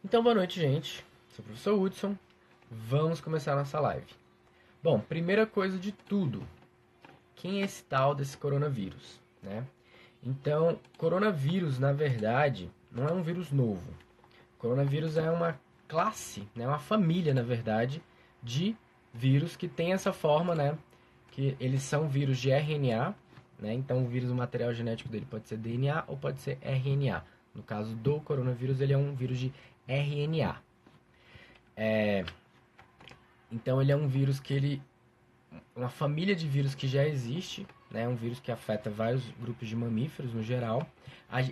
Então, boa noite, gente. Sou o professor Hudson. Vamos começar a nossa live. Bom, primeira coisa de tudo, quem é esse tal desse coronavírus, né? Então, coronavírus, na verdade, não é um vírus novo. Coronavírus é uma classe, né? Uma família, na verdade, de vírus que tem essa forma, né? Que eles são vírus de RNA, né? Então, o vírus, o material genético dele pode ser DNA ou pode ser RNA. No caso do coronavírus, ele é um vírus de RNA. Então ele é um vírus que ele uma família de vírus que já existe, né? Um vírus que afeta vários grupos de mamíferos no geral.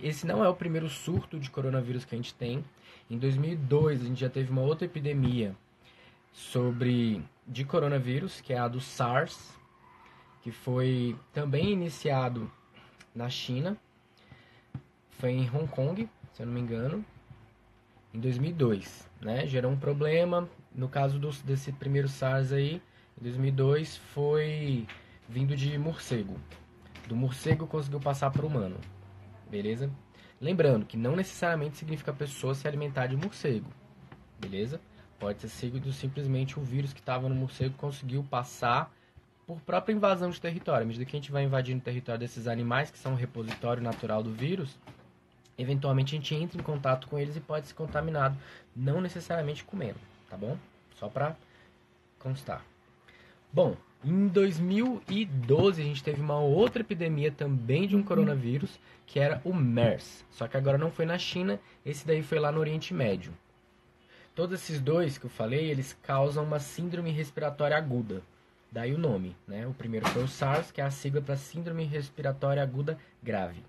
Esse não é o primeiro surto de coronavírus que a gente tem. Em 2002 a gente já teve uma outra epidemia de coronavírus, que é a do SARS, que foi também iniciado na China. Foi em Hong Kong, se eu não me engano, em 2002, né? Gerou um problema. No caso desse primeiro SARS aí, em 2002, foi vindo de morcego. Do morcego conseguiu passar para o humano, beleza? Lembrando que não necessariamente significa a pessoa se alimentar de morcego, beleza? Pode ter sido simplesmente o vírus que estava no morcego conseguiu passar por própria invasão de território. À medida que a gente vai invadindo o território desses animais, que são o repositório natural do vírus, eventualmente a gente entra em contato com eles e pode ser contaminado, não necessariamente comendo, tá bom? Só para constar. Bom, em 2012 a gente teve uma outra epidemia também de um coronavírus, que era o MERS. Só que agora não foi na China, esse daí foi lá no Oriente Médio. Todos esses dois que eu falei, eles causam uma síndrome respiratória aguda. Daí o nome, né? O primeiro foi o SARS, que é a sigla para Síndrome Respiratória Aguda Grave.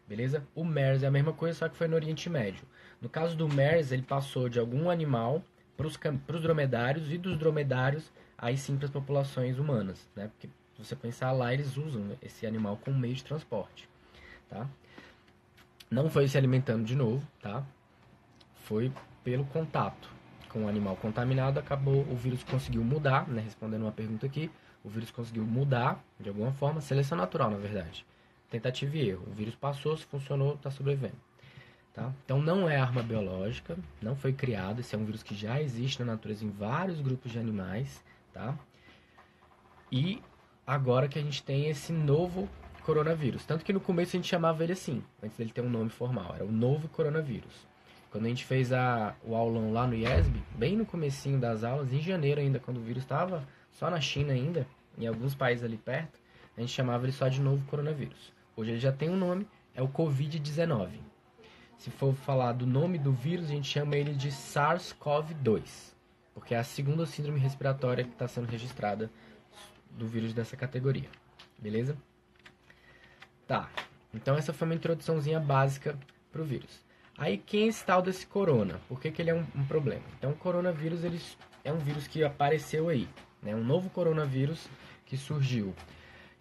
Beleza? O MERS é a mesma coisa, só que foi no Oriente Médio. No caso do MERS, ele passou de algum animal para os dromedários e dos dromedários aí sim para as populações humanas, né? Porque se você pensar lá, eles usam esse animal como meio de transporte, tá? Não foi se alimentando de novo, tá? Foi pelo contato com o animal contaminado, acabou, o vírus conseguiu mudar, né? Respondendo uma pergunta aqui, o vírus conseguiu mudar de alguma forma, seleção natural, na verdade. Tentativa e erro. O vírus passou, se funcionou, está sobrevivendo. Tá? Então não é arma biológica, não foi criado, esse é um vírus que já existe na natureza em vários grupos de animais, tá? E agora que a gente tem esse novo coronavírus, tanto que no começo a gente chamava ele assim, antes dele ter um nome formal, era o novo coronavírus. Quando a gente fez o aulão lá no IESB, bem no comecinho das aulas, em janeiro ainda, quando o vírus estava só na China ainda, em alguns países ali perto, a gente chamava ele só de novo coronavírus. Hoje ele já tem um nome, é o Covid-19. Se for falar do nome do vírus, a gente chama ele de SARS-CoV-2, porque é a segunda síndrome respiratória que está sendo registrada do vírus dessa categoria. Beleza? Tá. Então essa foi uma introduçãozinha básica para o vírus. Aí quem é esse tal desse corona? Por que ele é um problema? Então o coronavírus ele é um vírus que apareceu aí, né? Um novo coronavírus que surgiu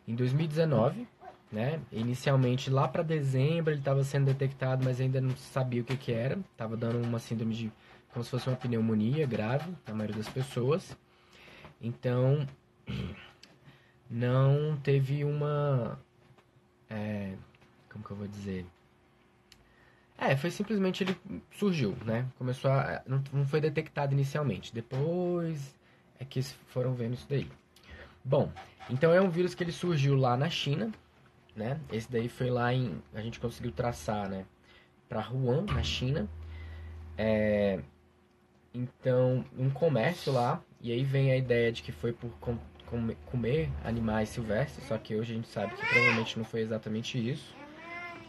em 2019, né? Inicialmente lá para dezembro ele estava sendo detectado, mas ainda não sabia o que era. Estava dando uma síndrome de como se fosse uma pneumonia grave na maioria das pessoas. Então não teve uma como que eu vou dizer? Foi simplesmente ele surgiu, né? Começou a não foi detectado inicialmente. Depois é que foram vendo isso daí. Bom, então é um vírus que ele surgiu lá na China, né? Esse daí foi lá a gente conseguiu traçar, né? Para Wuhan, na China. Então, um comércio lá, e aí vem a ideia de que foi por comer animais silvestres, só que hoje a gente sabe que provavelmente não foi exatamente isso,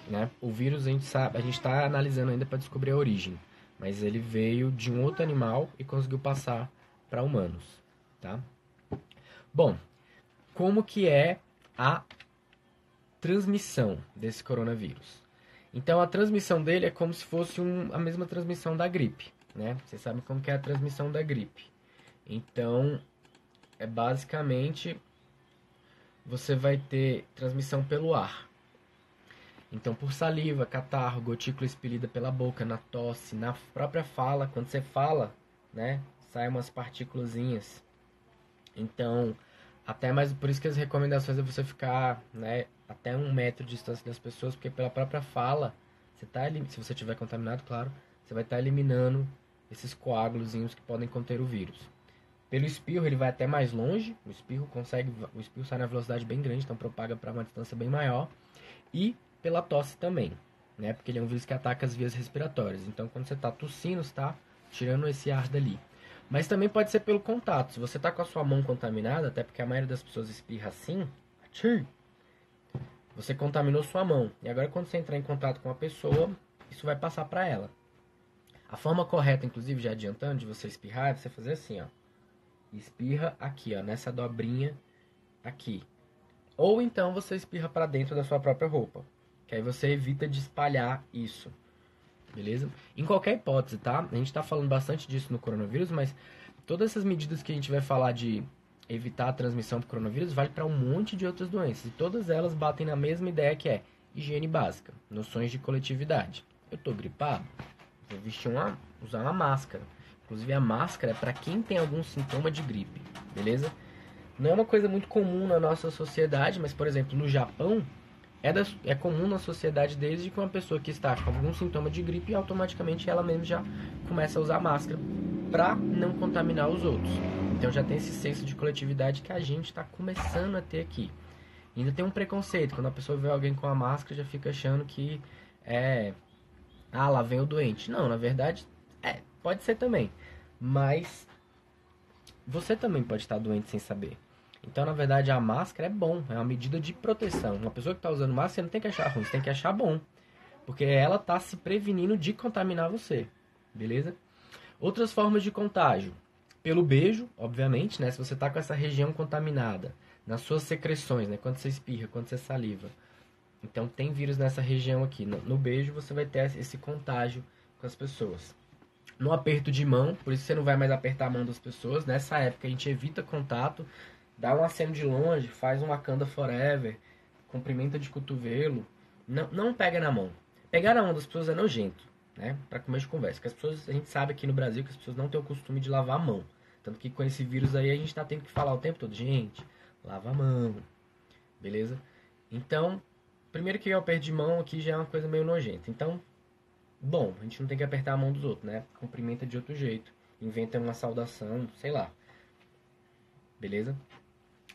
né? O vírus a gente está analisando ainda para descobrir a origem, mas ele veio de um outro animal e conseguiu passar para humanos, tá? Bom, como que é a transmissão desse coronavírus? Então a transmissão dele é como se fosse a mesma transmissão da gripe, né? Vocês sabem como que é a transmissão da gripe. Então é basicamente você vai ter transmissão pelo ar. Então por saliva, catarro, gotícula expelida pela boca, na tosse, na própria fala, quando você fala, né? Saem umas partículazinhas. Então até mais por isso que as recomendações é você ficar, né, até 1 metro de distância das pessoas, porque pela própria fala, você tá ali, se você estiver contaminado, claro, você vai estar eliminando esses coágulozinhos que podem conter o vírus. Pelo espirro ele vai até mais longe, o espirro sai na velocidade bem grande, então propaga para uma distância bem maior. E pela tosse também, né? Porque ele é um vírus que ataca as vias respiratórias. Então quando você está tossindo, você está tirando esse ar dali. Mas também pode ser pelo contato. Se você está com a sua mão contaminada, até porque a maioria das pessoas espirra assim, você contaminou sua mão. E agora quando você entrar em contato com a pessoa, isso vai passar para ela. A forma correta, inclusive, já adiantando, de você espirrar, é você fazer assim, ó. Espirra aqui, ó, nessa dobrinha aqui. Ou então você espirra para dentro da sua própria roupa. Que aí você evita de espalhar isso. Beleza? Em qualquer hipótese, tá? A gente tá falando bastante disso no coronavírus, mas todas essas medidas que a gente vai falar de evitar a transmissão do coronavírus vale para um monte de outras doenças. E todas elas batem na mesma ideia que é higiene básica, noções de coletividade. Eu tô gripado, vou usar uma máscara. Inclusive a máscara é para quem tem algum sintoma de gripe, beleza? Não é uma coisa muito comum na nossa sociedade, mas por exemplo, no Japão é comum na sociedade desde que uma pessoa que está com algum sintoma de gripe, automaticamente ela mesma já começa a usar máscara para não contaminar os outros. Então já tem esse senso de coletividade que a gente está começando a ter aqui. E ainda tem um preconceito, quando a pessoa vê alguém com a máscara já fica achando que lá vem o doente. Não, na verdade, pode ser também. Mas você também pode estar doente sem saber. Então, na verdade, a máscara é bom, é uma medida de proteção. Uma pessoa que está usando máscara, você não tem que achar ruim, você tem que achar bom. Porque ela está se prevenindo de contaminar você, beleza? Outras formas de contágio. Pelo beijo, obviamente, né? Se você está com essa região contaminada, nas suas secreções, né? Quando você espirra, quando você saliva. Então, tem vírus nessa região aqui. No beijo, você vai ter esse contágio com as pessoas. No aperto de mão, por isso você não vai mais apertar a mão das pessoas. Nessa época, a gente evita contato. Dá um aceno de longe, faz um Wakanda Forever, cumprimenta de cotovelo. Não pega na mão. Pegar na mão das pessoas é nojento, né? Pra começo de conversa. Que as pessoas, a gente sabe aqui no Brasil que as pessoas não têm o costume de lavar a mão. Tanto que com esse vírus aí a gente tá tendo que falar o tempo todo, gente, lava a mão, beleza? Então, primeiro que o aperto de mão aqui já é uma coisa meio nojenta. Então, bom, a gente não tem que apertar a mão dos outros, né? Cumprimenta de outro jeito. Inventa uma saudação, sei lá. Beleza?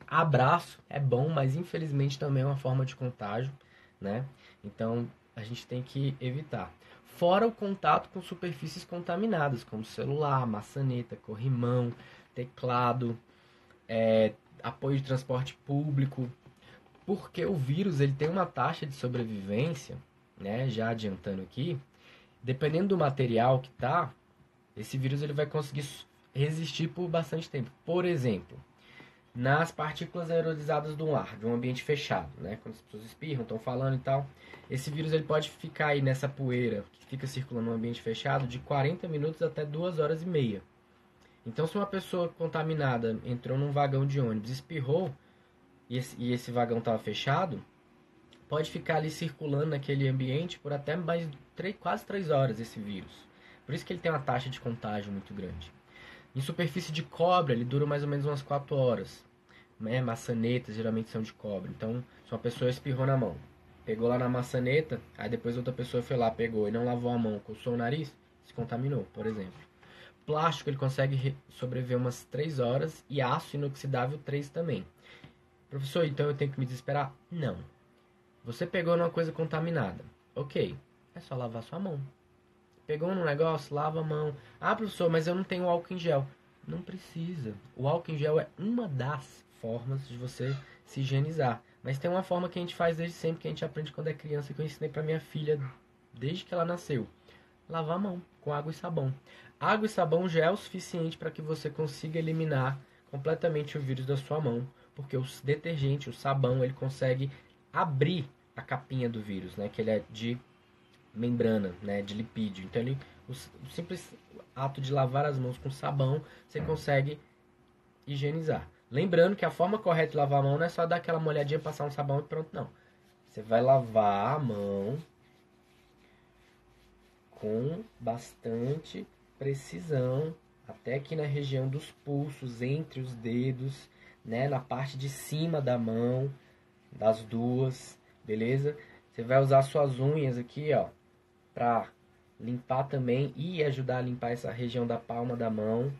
Abraço é bom, mas infelizmente também é uma forma de contágio, né? Então a gente tem que evitar. Fora o contato com superfícies contaminadas, como celular, maçaneta, corrimão, teclado, apoio de transporte público, porque o vírus ele tem uma taxa de sobrevivência, né? Já adiantando aqui, dependendo do material que tá, esse vírus ele vai conseguir resistir por bastante tempo. Por exemplo, nas partículas aerolizadas do ar, de um ambiente fechado, né? Quando as pessoas espirram, estão falando e tal, esse vírus ele pode ficar aí nessa poeira que fica circulando no ambiente fechado de 40 minutos até 2 horas e meia. Então, se uma pessoa contaminada entrou num vagão de ônibus, espirrou e esse vagão estava fechado, pode ficar ali circulando naquele ambiente por até quase 3 horas esse vírus. Por isso que ele tem uma taxa de contágio muito grande. Em superfície de cobre, ele dura mais ou menos umas 4 horas. Maçanetas geralmente são de cobre. Então, se uma pessoa espirrou na mão, pegou lá na maçaneta, aí depois outra pessoa foi lá, pegou e não lavou a mão, coçou o nariz, se contaminou, por exemplo. Plástico, ele consegue sobreviver umas 3 horas e aço inoxidável 3 também. Professor, então eu tenho que me desesperar? Não. Você pegou numa coisa contaminada. Ok, é só lavar sua mão. Pegou num negócio, lava a mão. Ah, professor, mas eu não tenho álcool em gel. Não precisa. O álcool em gel é uma das formas de você se higienizar. Mas tem uma forma que a gente faz desde sempre, que a gente aprende quando é criança, que eu ensinei pra minha filha desde que ela nasceu. Lavar a mão com água e sabão. Água e sabão já é o suficiente para que você consiga eliminar completamente o vírus da sua mão, porque o detergente, o sabão, ele consegue abrir a capinha do vírus, né? Que ele é de membrana, né, de lipídio. Então o simples ato de lavar as mãos com sabão, você consegue higienizar. Lembrando que a forma correta de lavar a mão não é só dar aquela molhadinha, passar um sabão e pronto, não. Você vai lavar a mão com bastante precisão, até aqui na região dos pulsos, entre os dedos, né, na parte de cima da mão, das duas, beleza? Você vai usar suas unhas aqui, ó, para limpar também e ajudar a limpar essa região da palma da mão,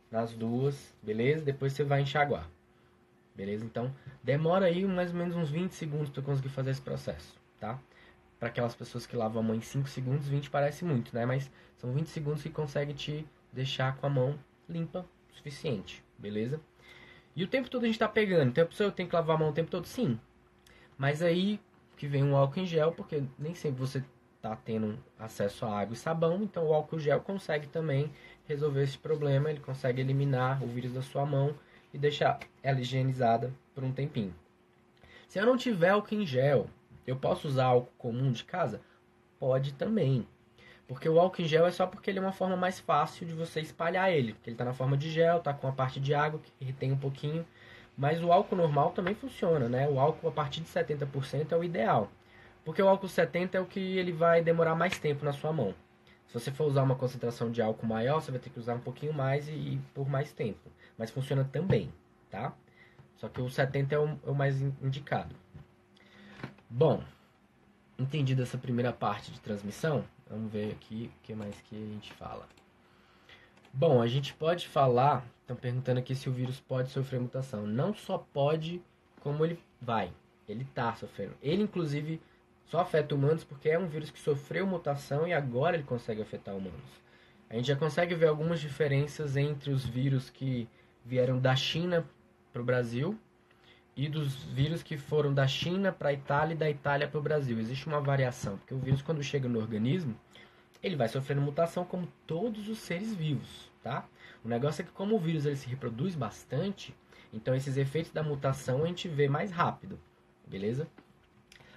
nas duas, beleza? Depois você vai enxaguar, beleza? Então, demora aí mais ou menos uns 20 segundos para conseguir fazer esse processo, tá? Para aquelas pessoas que lavam a mão em 5 segundos, 20 parece muito, né? Mas são 20 segundos que consegue te deixar com a mão limpa o suficiente, beleza? E o tempo todo a gente tá pegando. Então a pessoa tem que lavar a mão o tempo todo? Sim. Mas aí que vem um álcool em gel, porque nem sempre você tá tendo acesso a água e sabão, então o álcool gel consegue também resolver esse problema, ele consegue eliminar o vírus da sua mão e deixar ela higienizada por um tempinho. Se eu não tiver álcool em gel, eu posso usar álcool comum de casa? Pode também. Porque o álcool em gel é só porque ele é uma forma mais fácil de você espalhar ele. Porque ele está na forma de gel, está com a parte de água que retém um pouquinho. Mas o álcool normal também funciona, né? O álcool a partir de 70% é o ideal. Porque o álcool 70 é o que ele vai demorar mais tempo na sua mão. Se você for usar uma concentração de álcool maior, você vai ter que usar um pouquinho mais e por mais tempo. Mas funciona também, tá? Só que o 70 é o mais indicado. Bom, entendido essa primeira parte de transmissão, vamos ver aqui o que mais que a gente fala. Bom, a gente pode falar, estão perguntando aqui se o vírus pode sofrer mutação. Não só pode, como ele vai. Ele está sofrendo. Ele, inclusive, só afeta humanos porque é um vírus que sofreu mutação e agora ele consegue afetar humanos. A gente já consegue ver algumas diferenças entre os vírus que vieram da China para o Brasil e dos vírus que foram da China para a Itália e da Itália para o Brasil. Existe uma variação, porque o vírus, quando chega no organismo, ele vai sofrendo mutação como todos os seres vivos, tá? O negócio é que como o vírus ele se reproduz bastante, então esses efeitos da mutação a gente vê mais rápido, beleza?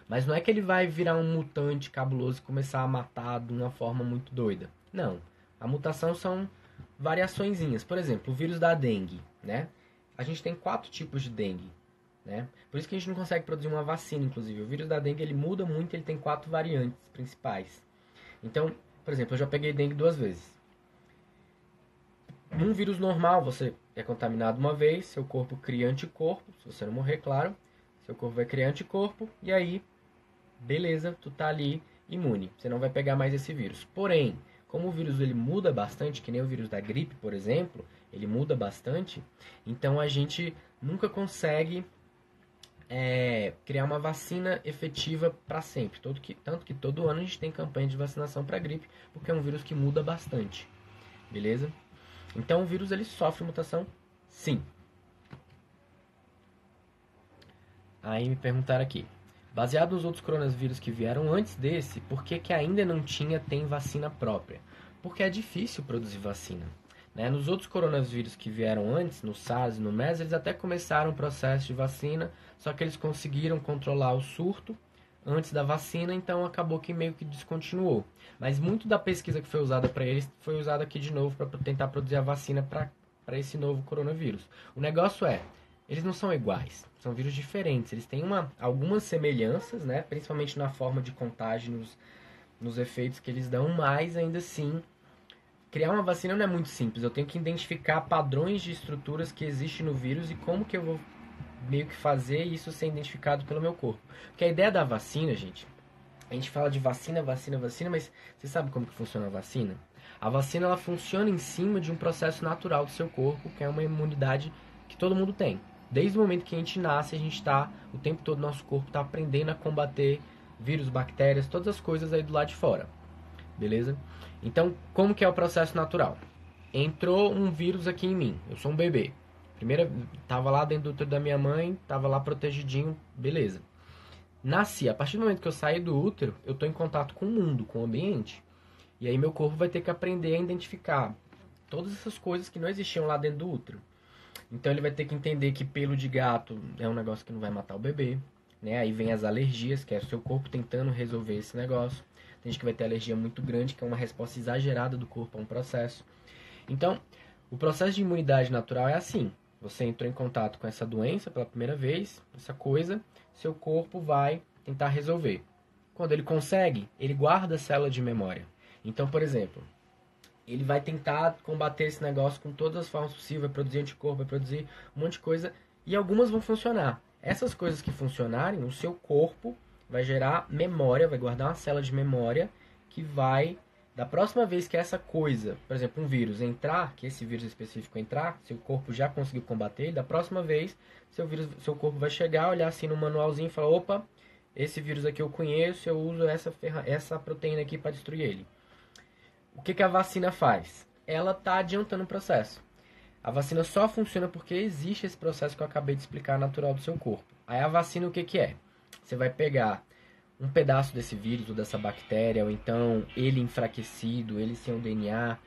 Mas não é que ele vai virar um mutante cabuloso e começar a matar de uma forma muito doida. Não. A mutação são variaçõezinhas. Por exemplo, o vírus da dengue, né? A gente tem 4 tipos de dengue. Né? Por isso que a gente não consegue produzir uma vacina, inclusive. O vírus da dengue ele muda muito, ele tem 4 variantes principais. Então, por exemplo, eu já peguei dengue 2 vezes. Num vírus normal, você é contaminado uma vez, seu corpo cria anticorpo, se você não morrer, claro. Seu corpo vai criar anticorpo e aí, beleza, tu tá ali imune. Você não vai pegar mais esse vírus. Porém, como o vírus ele muda bastante, que nem o vírus da gripe, por exemplo, ele muda bastante, então a gente nunca consegue criar uma vacina efetiva para sempre. Tanto que todo ano a gente tem campanha de vacinação para gripe, porque é um vírus que muda bastante. Beleza? Então o vírus ele sofre mutação? Sim. Aí me perguntaram aqui. Baseado nos outros coronavírus que vieram antes desse, por que ainda não tem vacina própria? Porque é difícil produzir vacina. Né? Nos outros coronavírus que vieram antes, no SARS e no MERS, eles até começaram o processo de vacina, só que eles conseguiram controlar o surto antes da vacina, então acabou que meio que descontinuou. Mas muito da pesquisa que foi usada para eles foi usada aqui de novo para tentar produzir a vacina para esse novo coronavírus. O negócio eles não são iguais, são vírus diferentes, eles têm algumas semelhanças, né? Principalmente na forma de contágio, nos efeitos que eles dão, mas ainda assim criar uma vacina não é muito simples. Eu tenho que identificar padrões de estruturas que existem no vírus e como que eu vou meio que fazer isso ser identificado pelo meu corpo. Porque a ideia da vacina, gente, a gente fala de vacina, mas você sabe como que funciona a vacina? A vacina ela funciona em cima de um processo natural do seu corpo, que é uma imunidade que todo mundo tem. Desde o momento que a gente nasce, a gente está, o tempo todo, nosso corpo está aprendendo a combater vírus, bactérias, todas as coisas aí do lado de fora. Beleza? Então, como que é o processo natural? Entrou um vírus aqui em mim, eu sou um bebê. Primeiro, tava lá dentro do útero da minha mãe, tava lá protegidinho, beleza. Nasci, a partir do momento que eu saí do útero, eu tô em contato com o mundo, com o ambiente. E aí meu corpo vai ter que aprender a identificar todas essas coisas que não existiam lá dentro do útero. Então ele vai ter que entender que pelo de gato é um negócio que não vai matar o bebê, né? Aí vem as alergias, que é o seu corpo tentando resolver esse negócio. Tem gente que vai ter alergia muito grande, que é uma resposta exagerada do corpo a um processo. Então, o processo de imunidade natural é assim. Você entrou em contato com essa doença pela primeira vez, essa coisa, seu corpo vai tentar resolver. Quando ele consegue, ele guarda a célula de memória. Então, por exemplo, ele vai tentar combater esse negócio com todas as formas possíveis, vai produzir anticorpo, vai produzir um monte de coisa, e algumas vão funcionar. Essas coisas que funcionarem, o seu corpo vai gerar memória, vai guardar uma célula de memória que vai Da próxima vez que essa coisa, por exemplo, um vírus entrar, que esse vírus específico entrar, seu corpo já conseguiu combater, da próxima vez, seu corpo vai chegar, olhar assim no manualzinho e falar, opa, esse vírus aqui eu conheço, eu uso essa proteína aqui para destruir ele. O que a vacina faz? Ela está adiantando o processo. A vacina só funciona porque existe esse processo que eu acabei de explicar natural do seu corpo. Aí a vacina o que é? Você vai pegar um pedaço desse vírus ou dessa bactéria, ou então ele enfraquecido, ele sem o DNA,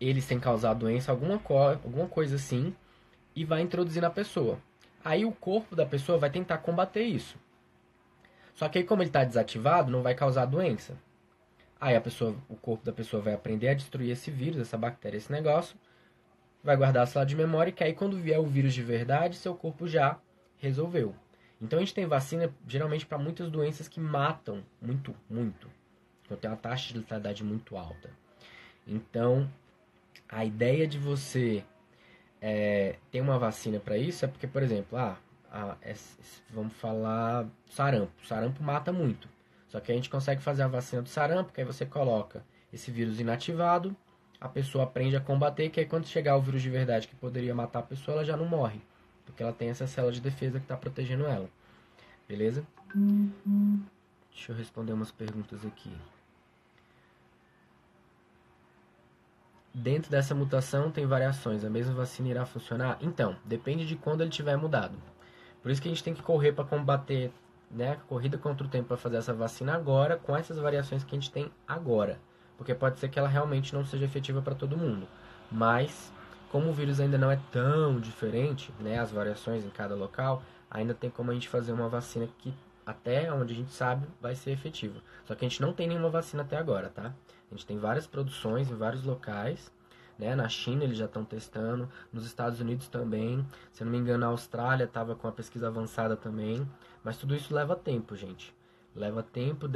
ele sem causar doença, alguma coisa assim, e vai introduzir na pessoa. Aí o corpo da pessoa vai tentar combater isso. Só que aí como ele está desativado, não vai causar doença. Aí o corpo da pessoa vai aprender a destruir esse vírus, essa bactéria, esse negócio, vai guardar a sala de memória, que aí quando vier o vírus de verdade, seu corpo já resolveu. Então a gente tem vacina geralmente para muitas doenças que matam muito, muito. Então tem uma taxa de letalidade muito alta. Então a ideia de você ter uma vacina para isso é porque, por exemplo, vamos falar sarampo. Sarampo mata muito. Só que a gente consegue fazer a vacina do sarampo, que aí você coloca esse vírus inativado, a pessoa aprende a combater, que aí quando chegar o vírus de verdade que poderia matar a pessoa, ela já não morre. Porque ela tem essa célula de defesa que está protegendo ela. Beleza? Deixa eu responder umas perguntas aqui. Dentro dessa mutação tem variações. A mesma vacina irá funcionar? Então, depende de quando ele tiver mudado. Por isso que a gente tem que correr para combater, né? Corrida contra o tempo para fazer essa vacina agora, com essas variações que a gente tem agora. Porque pode ser que ela realmente não seja efetiva para todo mundo. Mas, como o vírus ainda não é tão diferente, né? As variações em cada local, ainda tem como a gente fazer uma vacina que, até onde a gente sabe, vai ser efetiva. Só que a gente não tem nenhuma vacina até agora, tá? A gente tem várias produções em vários locais, né? Na China eles já estão testando, nos Estados Unidos também. Se eu não me engano, a Austrália estava com a pesquisa avançada também. Mas tudo isso leva tempo, gente. Leva tempo,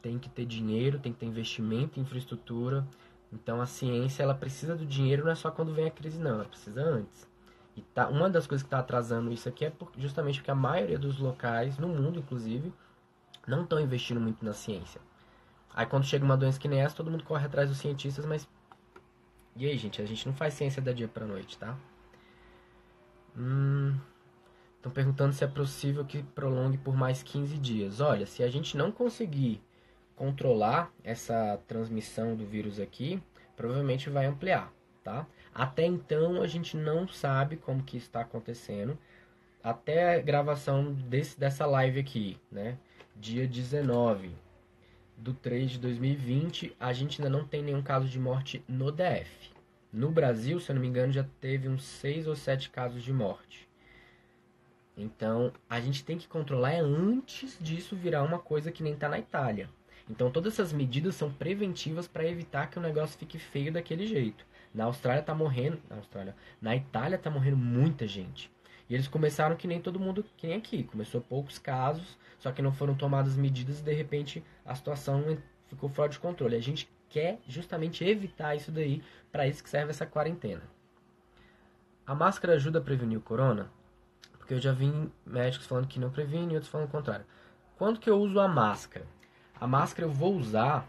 tem que ter dinheiro, tem que ter investimento em infraestrutura. Então a ciência ela precisa do dinheiro, não é só quando vem a crise, não, ela precisa antes. E uma das coisas que está atrasando isso aqui é justamente porque a maioria dos locais, no mundo inclusive, não estão investindo muito na ciência. Aí quando chega uma doença que nem essa, todo mundo corre atrás dos cientistas, mas... E aí, gente? A gente não faz ciência da dia pra noite, tá? Estão perguntando se é possível que prolongue por mais 15 dias. Olha, se a gente não conseguir controlar essa transmissão do vírus aqui, provavelmente vai ampliar, tá? Até então, a gente não sabe como que está acontecendo. Até a gravação dessa live aqui, né? Dia 19/3/2020, a gente ainda não tem nenhum caso de morte no DF. No Brasil, se eu não me engano, já teve uns 6 ou 7 casos de morte. Então, a gente tem que controlar antes disso virar uma coisa que nem tá na Itália. Então, todas essas medidas são preventivas para evitar que o negócio fique feio daquele jeito. Na Austrália tá morrendo, na Itália tá morrendo muita gente. E eles começaram que nem todo mundo, que nem aqui, começou poucos casos, só que não foram tomadas medidas e de repente a situação ficou fora de controle. A gente quer justamente evitar isso daí, para isso que serve essa quarentena. A máscara ajuda a prevenir o corona? Porque eu já vi médicos falando que não previne e outros falando o contrário. Quando que eu uso a máscara? A máscara eu vou usar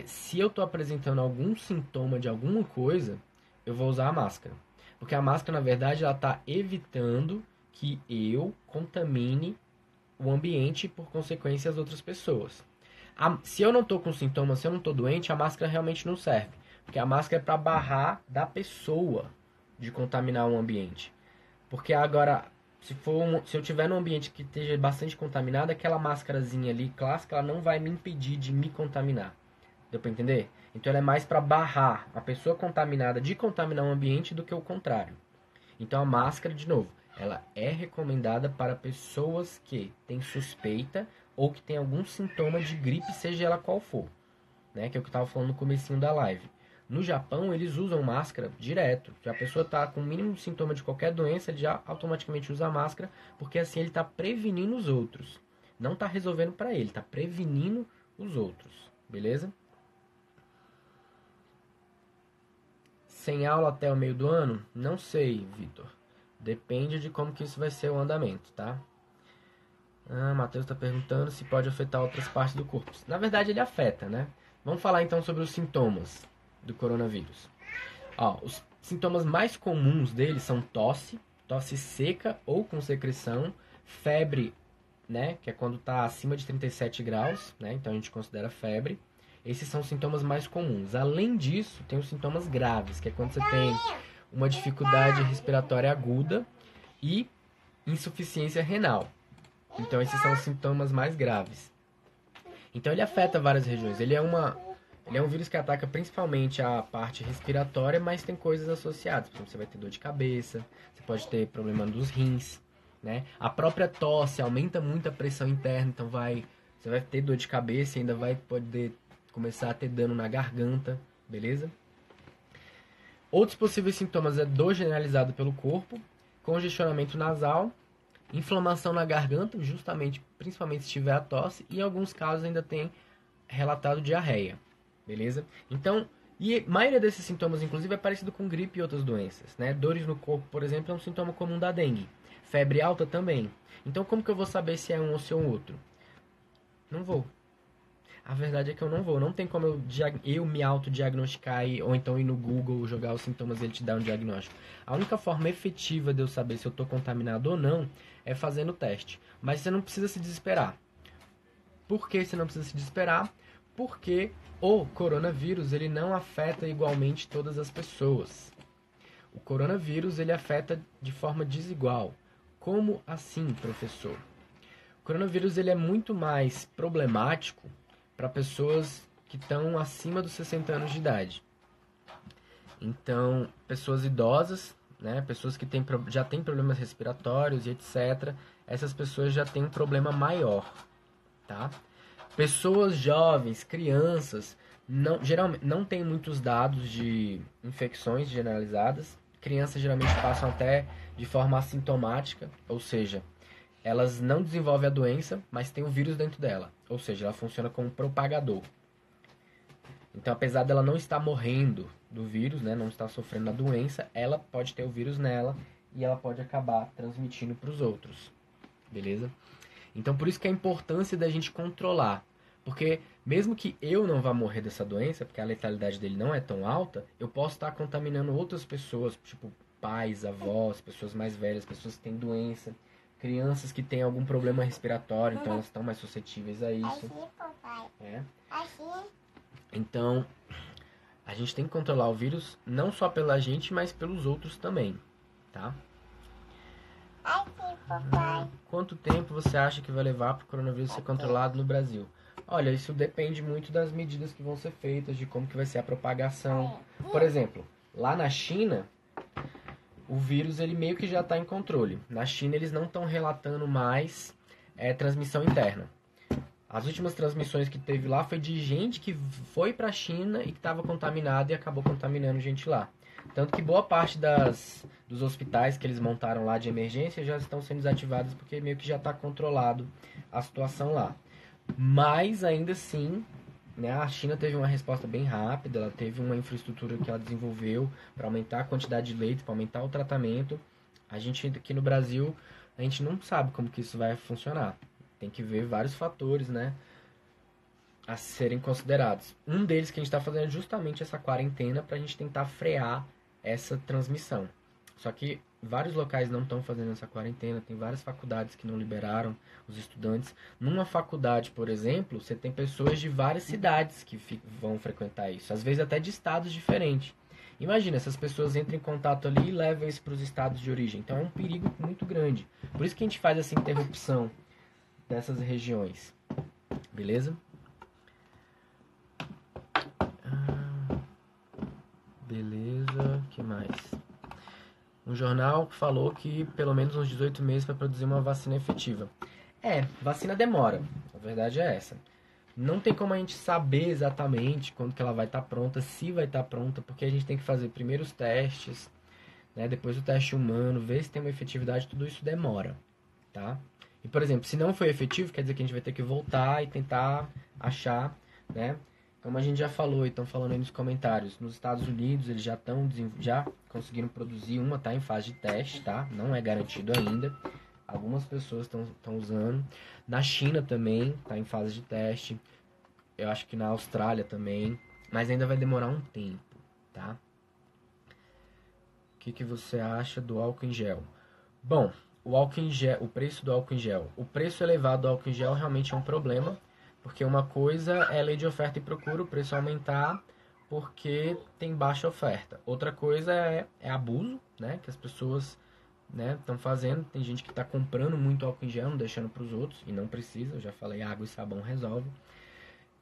se eu estou apresentando algum sintoma de alguma coisa, eu vou usar a máscara. Porque a máscara, na verdade, ela está evitando que eu contamine o ambiente e, por consequência, as outras pessoas. Se eu não estou com sintomas, se eu não estou doente, a máscara realmente não serve. Porque a máscara é para barrar da pessoa de contaminar o ambiente. Porque agora, se eu tiver num ambiente que esteja bastante contaminado, aquela máscarazinha ali clássica, ela não vai me impedir de me contaminar. Deu para entender? Então ela é mais para barrar a pessoa contaminada de contaminar o ambiente do que o contrário. Então a máscara, de novo, ela é recomendada para pessoas que têm suspeita ou que têm algum sintoma de gripe, seja ela qual for. Né? Que é o que eu estava falando no comecinho da live. No Japão, eles usam máscara direto. Se a pessoa está com o mínimo sintoma de qualquer doença, ele já automaticamente usa a máscara, porque assim ele está prevenindo os outros. Não está resolvendo para ele, está prevenindo os outros. Beleza? Sem aula até o meio do ano? Não sei, Vitor. Depende de como que isso vai ser o andamento, tá? Matheus está perguntando se pode afetar outras partes do corpo. Na verdade, ele afeta, né? Vamos falar então sobre os sintomas do coronavírus. Ó, os sintomas mais comuns dele são tosse seca ou com secreção, febre, né, que é quando está acima de 37 graus, né, então a gente considera febre. Esses são os sintomas mais comuns. Além disso, tem os sintomas graves, que é quando você tem uma dificuldade respiratória aguda e insuficiência renal. Então esses são os sintomas mais graves. Então ele afeta várias regiões. Ele é um vírus que ataca principalmente a parte respiratória, mas tem coisas associadas. Por exemplo, você vai ter dor de cabeça, você pode ter problema dos rins, né? A própria tosse aumenta muito a pressão interna, então você vai ter dor de cabeça e ainda vai poder começar a ter dano na garganta, beleza? Outros possíveis sintomas é dor generalizada pelo corpo, congestionamento nasal, inflamação na garganta, principalmente se tiver a tosse, e em alguns casos ainda tem relatado diarreia, beleza? Então, e a maioria desses sintomas, inclusive, é parecido com gripe e outras doenças, né? Dores no corpo, por exemplo, é um sintoma comum da dengue. Febre alta também. Então, como que eu vou saber se é um ou se é um outro? Não vou. A verdade é que eu não vou. Não tem como eu me autodiagnosticar ou então ir no Google, jogar os sintomas e ele te dar um diagnóstico. A única forma efetiva de eu saber se eu estou contaminado ou não é fazendo o teste. Mas você não precisa se desesperar. Por que você não precisa se desesperar? Porque o coronavírus ele não afeta igualmente todas as pessoas. O coronavírus ele afeta de forma desigual. Como assim, professor? O coronavírus ele é muito mais problemático para pessoas que estão acima dos 60 anos de idade. Então, pessoas idosas, né, pessoas que já têm problemas respiratórios e etc., essas pessoas já têm um problema maior, tá? Pessoas jovens, crianças, geralmente não tem muitos dados de infecções generalizadas. Crianças geralmente passam até de forma assintomática, ou seja, elas não desenvolvem a doença, mas tem o vírus dentro dela. Ou seja, ela funciona como propagador. Então, apesar dela não estar morrendo do vírus, né, não estar sofrendo a doença, ela pode ter o vírus nela e ela pode acabar transmitindo para os outros. Beleza? Então, por isso que a importância da gente controlar. Porque mesmo que eu não vá morrer dessa doença, porque a letalidade dele não é tão alta, eu posso estar contaminando outras pessoas, tipo pais, avós, pessoas mais velhas, pessoas que têm doença, crianças que têm algum problema respiratório, então elas estão mais suscetíveis a isso. É. Então, a gente tem que controlar o vírus não só pela gente, mas pelos outros também, tá? Quanto tempo você acha que vai levar para o coronavírus ser controlado no Brasil? Olha, isso depende muito das medidas que vão ser feitas, de como que vai ser a propagação. Por exemplo, lá na China, o vírus ele meio que já está em controle. Na China eles não estão relatando mais transmissão interna. As últimas transmissões que teve lá foi de gente que foi para a China e que estava contaminada e acabou contaminando gente lá. Tanto que boa parte dos hospitais que eles montaram lá de emergência já estão sendo desativados porque meio que já está controlado a situação lá. Mas ainda assim, né, a China teve uma resposta bem rápida, ela teve uma infraestrutura que ela desenvolveu para aumentar a quantidade de leitos, para aumentar o tratamento. A gente aqui no Brasil, a gente não sabe como que isso vai funcionar. Tem que ver vários fatores, né, a serem considerados. Um deles que a gente está fazendo é justamente essa quarentena para a gente tentar frear essa transmissão. Só que vários locais não estão fazendo essa quarentena, tem várias faculdades que não liberaram os estudantes. Numa faculdade, por exemplo, você tem pessoas de várias cidades que vão frequentar isso, às vezes até de estados diferentes. Imagina, essas pessoas entram em contato ali e levam isso para os estados de origem. Então é um perigo muito grande. Por isso que a gente faz essa interrupção dessas regiões. Beleza? Beleza, que mais? Um jornal falou que pelo menos uns 18 meses para produzir uma vacina efetiva. Vacina demora, a verdade é essa. Não tem como a gente saber exatamente quando que ela vai estar pronta, se vai estar pronta, porque a gente tem que fazer primeiro os testes, né, depois o teste humano, ver se tem uma efetividade, tudo isso demora, tá? E, por exemplo, se não foi efetivo, quer dizer que a gente vai ter que voltar e tentar achar, né? Como a gente já falou e estão falando aí nos comentários, nos Estados Unidos eles já conseguiram produzir uma, tá em fase de teste, tá? Não é garantido ainda. Algumas pessoas estão usando. Na China também tá em fase de teste. eu acho que na Austrália também, mas ainda vai demorar um tempo, tá? O que você acha do álcool em gel? Bom, o álcool em gel, o preço do álcool em gel. O preço elevado do álcool em gel realmente é um problema, porque uma coisa é lei de oferta e procura, o preço aumentar porque tem baixa oferta. Outra coisa é abuso, né? Que as pessoas, né, estão fazendo. Tem gente que está comprando muito álcool em gel, não deixando para os outros, e não precisa. Eu já falei, água e sabão resolve.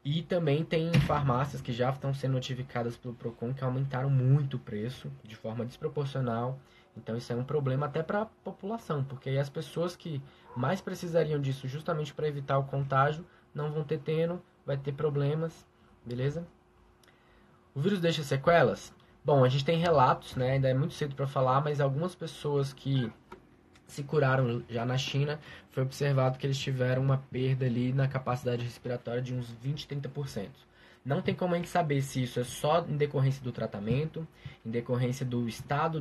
E também tem farmácias que já estão sendo notificadas pelo Procon que aumentaram muito o preço de forma desproporcional. Então isso é um problema até para a população, porque aí as pessoas que mais precisariam disso justamente para evitar o contágio não vão ter tendo, vai ter problemas, beleza? O vírus deixa sequelas? Bom, a gente tem relatos, né? Ainda é muito cedo para falar, mas algumas pessoas que se curaram já na China, foi observado que eles tiveram uma perda ali na capacidade respiratória de uns 20, 30%. Não tem como a gente saber se isso é só em decorrência do tratamento, em decorrência do estado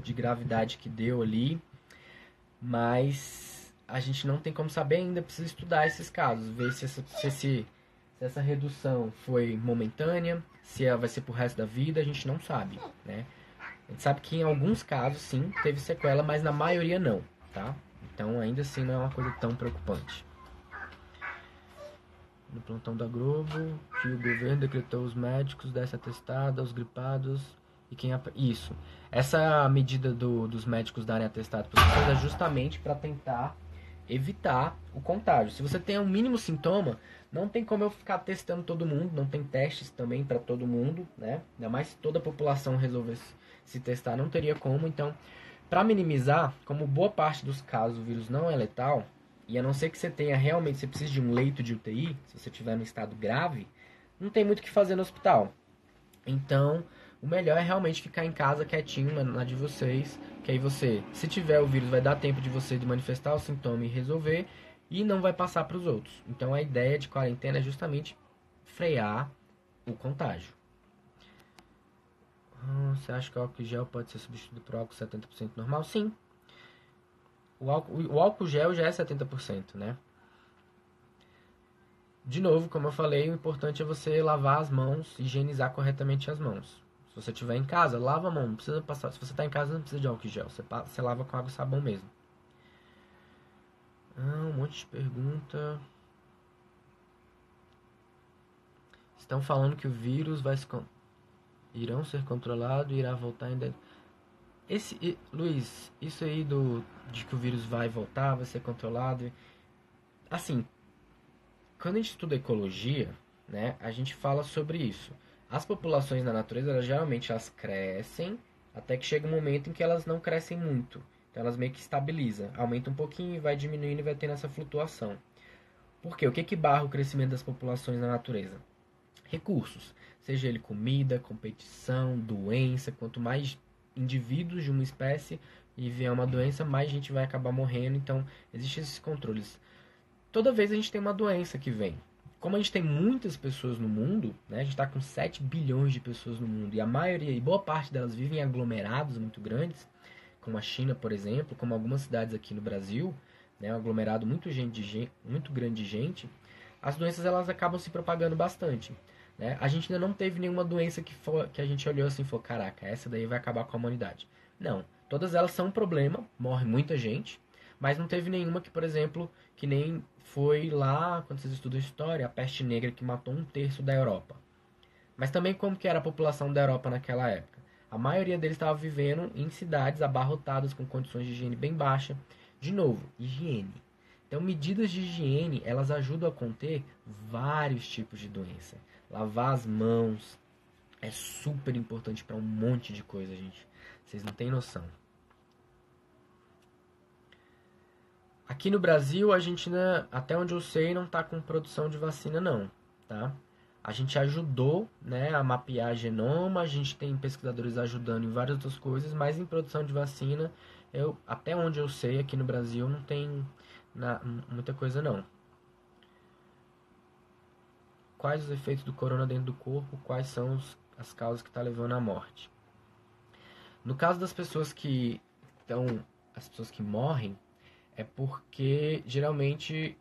de gravidade que deu ali, mas a gente não tem como saber ainda, precisa estudar esses casos, ver se essa redução foi momentânea, se ela vai ser pro resto da vida, a gente não sabe, né? A gente sabe que em alguns casos, sim, teve sequela, mas na maioria não, tá? Então, ainda assim, não é uma coisa tão preocupante. No plantão da Globo, que o governo decretou os médicos dessa atestada aos gripados e quem... Isso. Essa medida dos médicos darem atestado para as pessoas é justamente para tentar evitar o contágio. Se você tem um mínimo sintoma, não tem como eu ficar testando todo mundo, não tem testes também para todo mundo, né? Ainda mais se toda a população resolvesse se testar, não teria como. Então, para minimizar, como boa parte dos casos o vírus não é letal, e a não ser que você tenha realmente, você precise de um leito de UTI, se você estiver em estado grave, não tem muito o que fazer no hospital. Então, o melhor é realmente ficar em casa quietinho na de vocês, que aí você, se tiver o vírus, vai dar tempo de você de manifestar o sintoma e resolver, e não vai passar para os outros. Então, a ideia de quarentena é justamente frear o contágio. Você acha que o álcool gel pode ser substituído por álcool 70% normal? Sim. O álcool gel já é 70%, né? De novo, como eu falei, o importante é você lavar as mãos, higienizar corretamente as mãos. Se você estiver em casa, lava a mão, não precisa passar. Se você está em casa, não precisa de álcool gel, você lava com água e sabão mesmo. Um monte de pergunta. Estão falando que o vírus irão ser controlado e irá voltar ainda. Luiz, isso aí de que o vírus vai voltar, vai ser controlado. Assim, quando a gente estuda ecologia, né, a gente fala sobre isso. As populações na natureza, geralmente elas crescem até que chega um momento em que elas não crescem muito. Então elas meio que estabilizam, aumenta um pouquinho, vai diminuindo e vai tendo essa flutuação. Por quê? O que barra o crescimento das populações na natureza? Recursos, seja ele comida, competição, doença. Quanto mais indivíduos de uma espécie e vier uma doença, mais gente vai acabar morrendo. Então existem esses controles. Toda vez a gente tem uma doença que vem. Como a gente tem muitas pessoas no mundo, né, a gente está com 7 bilhões de pessoas no mundo e a maioria e boa parte delas vivem em aglomerados muito grandes, como a China, por exemplo, como algumas cidades aqui no Brasil, né, um aglomerado muito grande de gente, as doenças elas acabam se propagando bastante. Né? A gente ainda não teve nenhuma doença que a gente olhou assim e falou, caraca, essa daí vai acabar com a humanidade. Não, todas elas são um problema, morre muita gente, mas não teve nenhuma que, por exemplo, que nem foi lá, quando vocês estudam história, a peste negra que matou 1/3 da Europa. Mas também como que era a população da Europa naquela época? A maioria deles estava vivendo em cidades abarrotadas com condições de higiene bem baixa. De novo, higiene. Então, medidas de higiene, elas ajudam a conter vários tipos de doença. Lavar as mãos é super importante para um monte de coisa, gente. Vocês não têm noção. Aqui no Brasil, a gente, até onde eu sei, não está com produção de vacina, não, tá? A gente ajudou, né, a mapear genoma, a gente tem pesquisadores ajudando em várias outras coisas, mas em produção de vacina, até onde eu sei, aqui no Brasil, não tem muita coisa, não. Quais os efeitos do corona dentro do corpo? Quais são as causas que estão levando à morte? No caso das pessoas as pessoas que morrem, é porque geralmente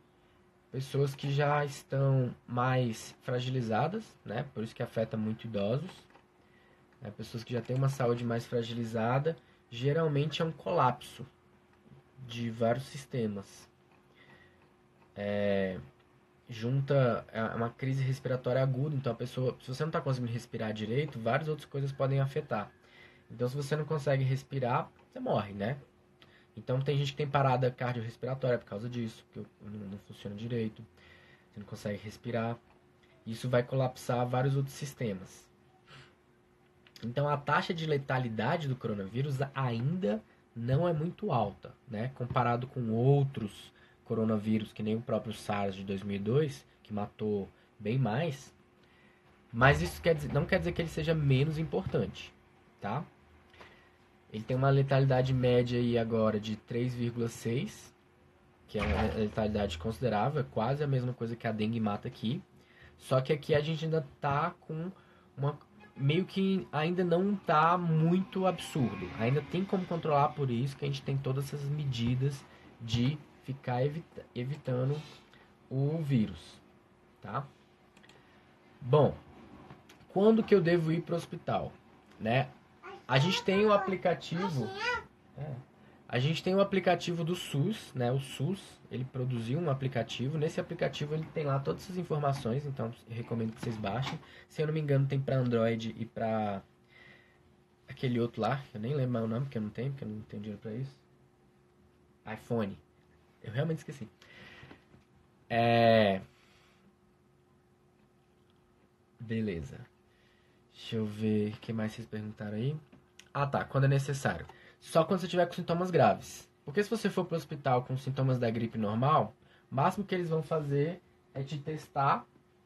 pessoas que já estão mais fragilizadas, né? Por isso que afeta muito idosos. Né? Pessoas que já têm uma saúde mais fragilizada, geralmente é um colapso de vários sistemas. Junta uma crise respiratória aguda, então a pessoa, se você não está conseguindo respirar direito, várias outras coisas podem afetar. Então, se você não consegue respirar, você morre, né? Então, tem gente que tem parada cardiorrespiratória por causa disso, que não funciona direito, você não consegue respirar. Isso vai colapsar vários outros sistemas. Então, a taxa de letalidade do coronavírus ainda não é muito alta, né? Comparado com outros coronavírus, que nem o próprio SARS de 2002, que matou bem mais. Mas isso não quer dizer que ele seja menos importante, tá? Ele tem uma letalidade média aí agora de 3,6, que é uma letalidade considerável, é quase a mesma coisa que a dengue mata aqui. Só que aqui a gente ainda tá com uma meio que ainda não tá muito absurdo. Ainda tem como controlar, por isso que a gente tem todas essas medidas de ficar evitando o vírus, tá? Bom, quando que eu devo ir para o hospital, né? A gente tem o aplicativo, a gente tem o aplicativo do SUS, né? O SUS, ele produziu um aplicativo. Nesse aplicativo ele tem lá todas essas informações, então eu recomendo que vocês baixem. Se eu não me engano, tem para Android e para aquele outro lá, eu nem lembro o nome, porque eu não tenho dinheiro para isso. iPhone. Eu realmente esqueci. Beleza. Deixa eu ver o que mais vocês perguntaram aí. Ah, tá. Quando é necessário. Só quando você tiver com sintomas graves. Porque se você for para o hospital com sintomas da gripe normal, o máximo que eles vão fazer é te testar,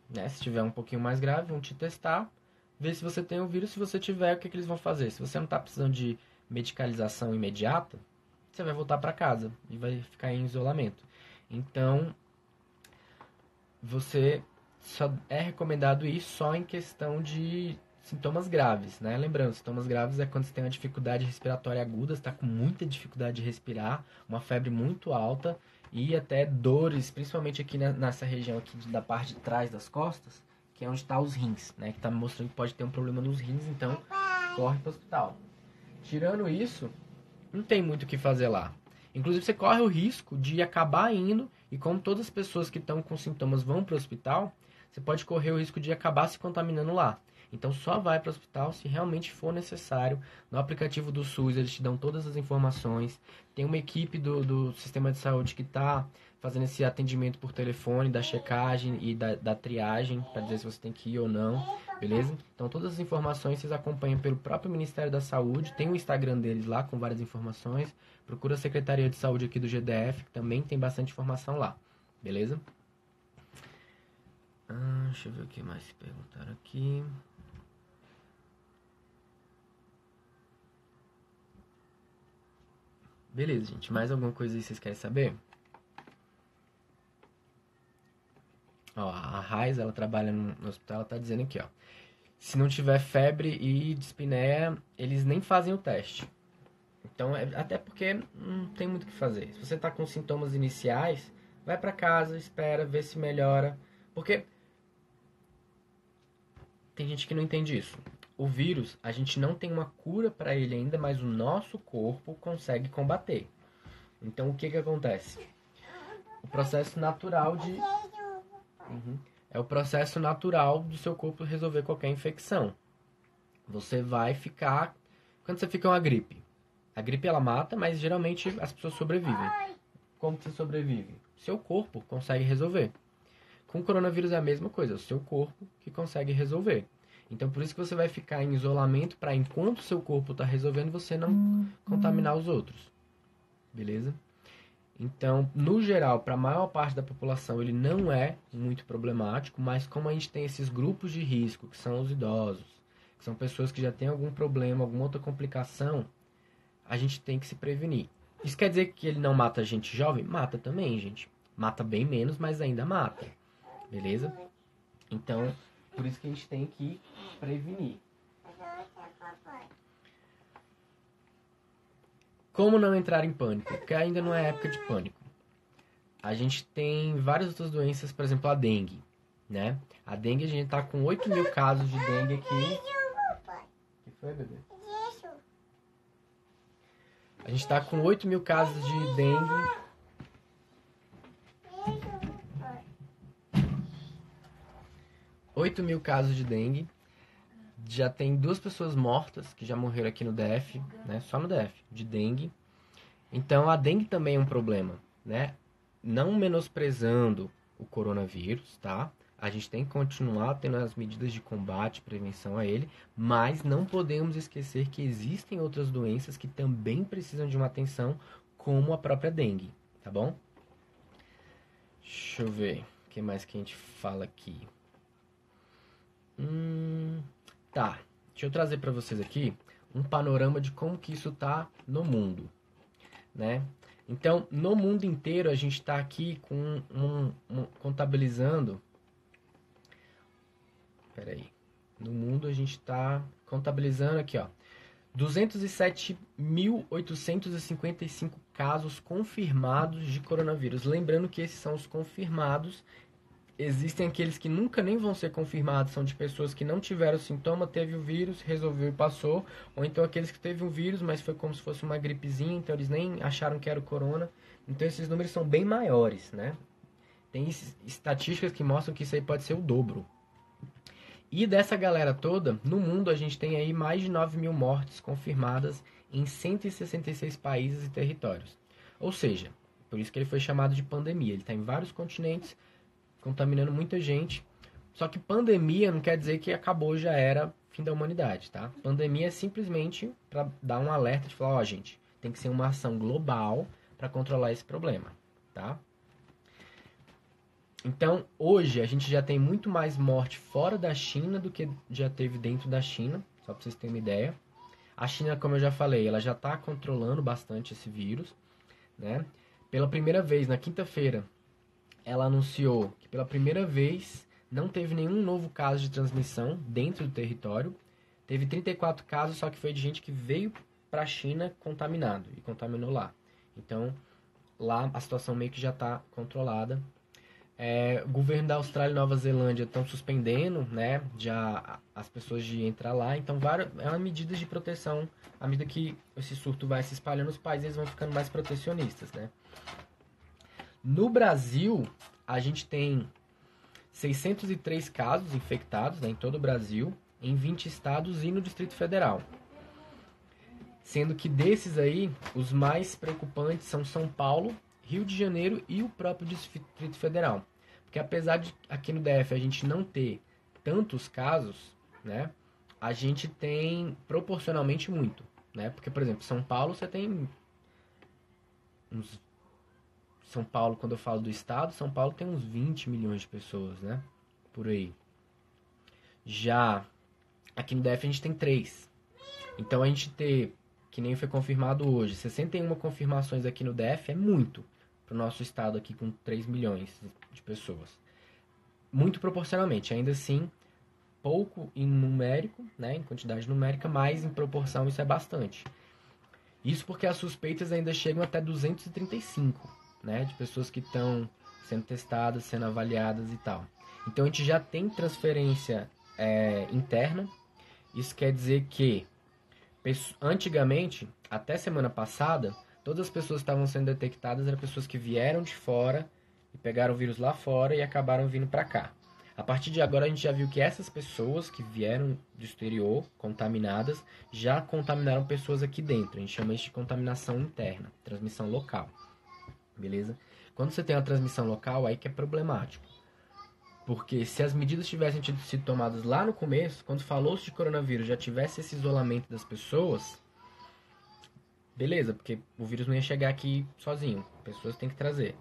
né? Se tiver um pouquinho mais grave, vão te testar, ver se você tem o vírus. Se você tiver, o que eles vão fazer? Se você não está precisando de medicalização imediata, você vai voltar para casa e vai ficar em isolamento. Então, você só é recomendado ir só em questão de sintomas graves, né? Lembrando, sintomas graves é quando você tem uma dificuldade respiratória aguda, está com muita dificuldade de respirar, uma febre muito alta e até dores, principalmente aqui nessa região aqui da parte de trás das costas, que é onde está os rins, né? Que está mostrando que pode ter um problema nos rins, então corre para o hospital. Tirando isso, não tem muito o que fazer lá. Inclusive, você corre o risco de acabar indo, e como todas as pessoas que estão com sintomas vão para o hospital, você pode correr o risco de acabar se contaminando lá. Então, só vai para o hospital se realmente for necessário. No aplicativo do SUS, eles te dão todas as informações. Tem uma equipe do sistema de saúde que está fazendo esse atendimento por telefone, da checagem e da triagem, para dizer se você tem que ir ou não, beleza? Então, todas as informações vocês acompanham pelo próprio Ministério da Saúde. Tem o Instagram deles lá com várias informações. Procura a Secretaria de Saúde aqui do GDF, que também tem bastante informação lá, beleza? Deixa eu ver o que mais se perguntaram aqui. Beleza, gente. Mais alguma coisa aí vocês querem saber? Ó, a Raiz, ela trabalha no hospital, ela tá dizendo aqui, ó. Se não tiver febre e dispneia, eles nem fazem o teste. Então, até porque não tem muito o que fazer. Se você tá com sintomas iniciais, vai para casa, espera, vê se melhora. Porque tem gente que não entende isso. O vírus, a gente não tem uma cura para ele ainda, mas o nosso corpo consegue combater. Então, o que acontece? O processo natural de... É o processo natural do seu corpo resolver qualquer infecção. Você vai ficar... Quando você fica uma gripe, a gripe ela mata, mas geralmente as pessoas sobrevivem. Como que você sobrevive? Seu corpo consegue resolver. Com o coronavírus é a mesma coisa, é o seu corpo que consegue resolver. Então, por isso que você vai ficar em isolamento para, enquanto o seu corpo está resolvendo, você não contaminar os outros. Beleza? Então, no geral, para a maior parte da população, ele não é muito problemático, mas como a gente tem esses grupos de risco, que são os idosos, que são pessoas que já têm algum problema, alguma outra complicação, a gente tem que se prevenir. Isso quer dizer que ele não mata gente jovem? Mata também, gente. Mata bem menos, mas ainda mata. Beleza? Então, por isso que a gente tem que prevenir. Como não entrar em pânico? Porque ainda não é época de pânico. a gente tem várias outras doenças, por exemplo, a dengue, né? A dengue, a gente tá com 8 mil casos de dengue aqui. O que foi, bebê? A gente tá com 8 mil casos de dengue. 8 mil casos de dengue. Já tem 2 pessoas mortas que já morreram aqui no DF, né? Só no DF, de dengue. Então a dengue também é um problema, né? Não menosprezando o coronavírus, tá? A gente tem que continuar tendo as medidas de combate, prevenção a ele, mas não podemos esquecer que existem outras doenças que também precisam de uma atenção, como a própria dengue, tá bom? Deixa eu ver, o que mais que a gente fala aqui? Tá, deixa eu trazer para vocês aqui um panorama de como que isso tá no mundo, né? Então, no mundo inteiro, a gente está aqui com contabilizando. Peraí. No mundo, a gente está contabilizando aqui, ó. 207.855 casos confirmados de coronavírus. Lembrando que esses são os confirmados. Existem aqueles que nunca nem vão ser confirmados, são de pessoas que não tiveram sintoma, teve o vírus, resolveu e passou, ou então aqueles que teve um vírus, mas foi como se fosse uma gripezinha, então eles nem acharam que era o corona. Então esses números são bem maiores, né? Tem estatísticas que mostram que isso aí pode ser o dobro. E dessa galera toda, no mundo a gente tem aí mais de 9 mil mortes confirmadas em 166 países e territórios. Ou seja, por isso que ele foi chamado de pandemia. Ele está em vários continentes, contaminando muita gente. Só que pandemia não quer dizer que acabou, já era fim da humanidade, tá? Pandemia é simplesmente para dar um alerta de falar, ó, gente, tem que ser uma ação global para controlar esse problema, tá? Então, hoje a gente já tem muito mais morte fora da China do que já teve dentro da China, só para vocês terem uma ideia. A China, como eu já falei, ela já está controlando bastante esse vírus, né? Pela primeira vez, na quinta-feira, ela anunciou que pela primeira vez não teve nenhum novo caso de transmissão dentro do território. Teve 34 casos, só que foi de gente que veio para a China contaminado e contaminou lá. Então, lá a situação meio que já está controlada. O governo da Austrália e Nova Zelândia estão suspendendo, né, já as pessoas de entrar lá. Então, é uma medida de proteção. À medida que esse surto vai se espalhando, os países eles vão ficando mais protecionistas, né? No Brasil, a gente tem 603 casos infectados, né, em todo o Brasil, em 20 estados e no Distrito Federal. Sendo que desses aí, os mais preocupantes são São Paulo, Rio de Janeiro e o próprio Distrito Federal. Porque apesar de aqui no DF a gente não ter tantos casos, né, a gente tem proporcionalmente muito, né? Porque, por exemplo, São Paulo você tem São Paulo, quando eu falo do estado, São Paulo tem uns 20 milhões de pessoas, né? Por aí. Já aqui no DF a gente tem 3. Então a gente ter, que nem foi confirmado hoje, 61 confirmações aqui no DF é muito pro nosso estado aqui com 3 milhões de pessoas. Muito proporcionalmente, ainda assim, pouco em numérico, né, em quantidade numérica, mas em proporção isso é bastante. Isso porque as suspeitas ainda chegam até 235, né, de pessoas que estão sendo testadas, sendo avaliadas e tal. Então a gente já tem transferência interna. Isso quer dizer que antigamente, até semana passada, todas as pessoas que estavam sendo detectadas eram pessoas que vieram de fora e pegaram o vírus lá fora e acabaram vindo para cá. A partir de agora a gente já viu que essas pessoas que vieram do exterior, contaminadas, já contaminaram pessoas aqui dentro. A gente chama isso de contaminação interna, transmissão local. Beleza? Quando você tem uma transmissão local, aí que é problemático. Porque se as medidas tivessem sido tomadas lá no começo, quando falou-se de coronavírus, já tivesse esse isolamento das pessoas, beleza, porque o vírus não ia chegar aqui sozinho. Pessoas têm que trazer.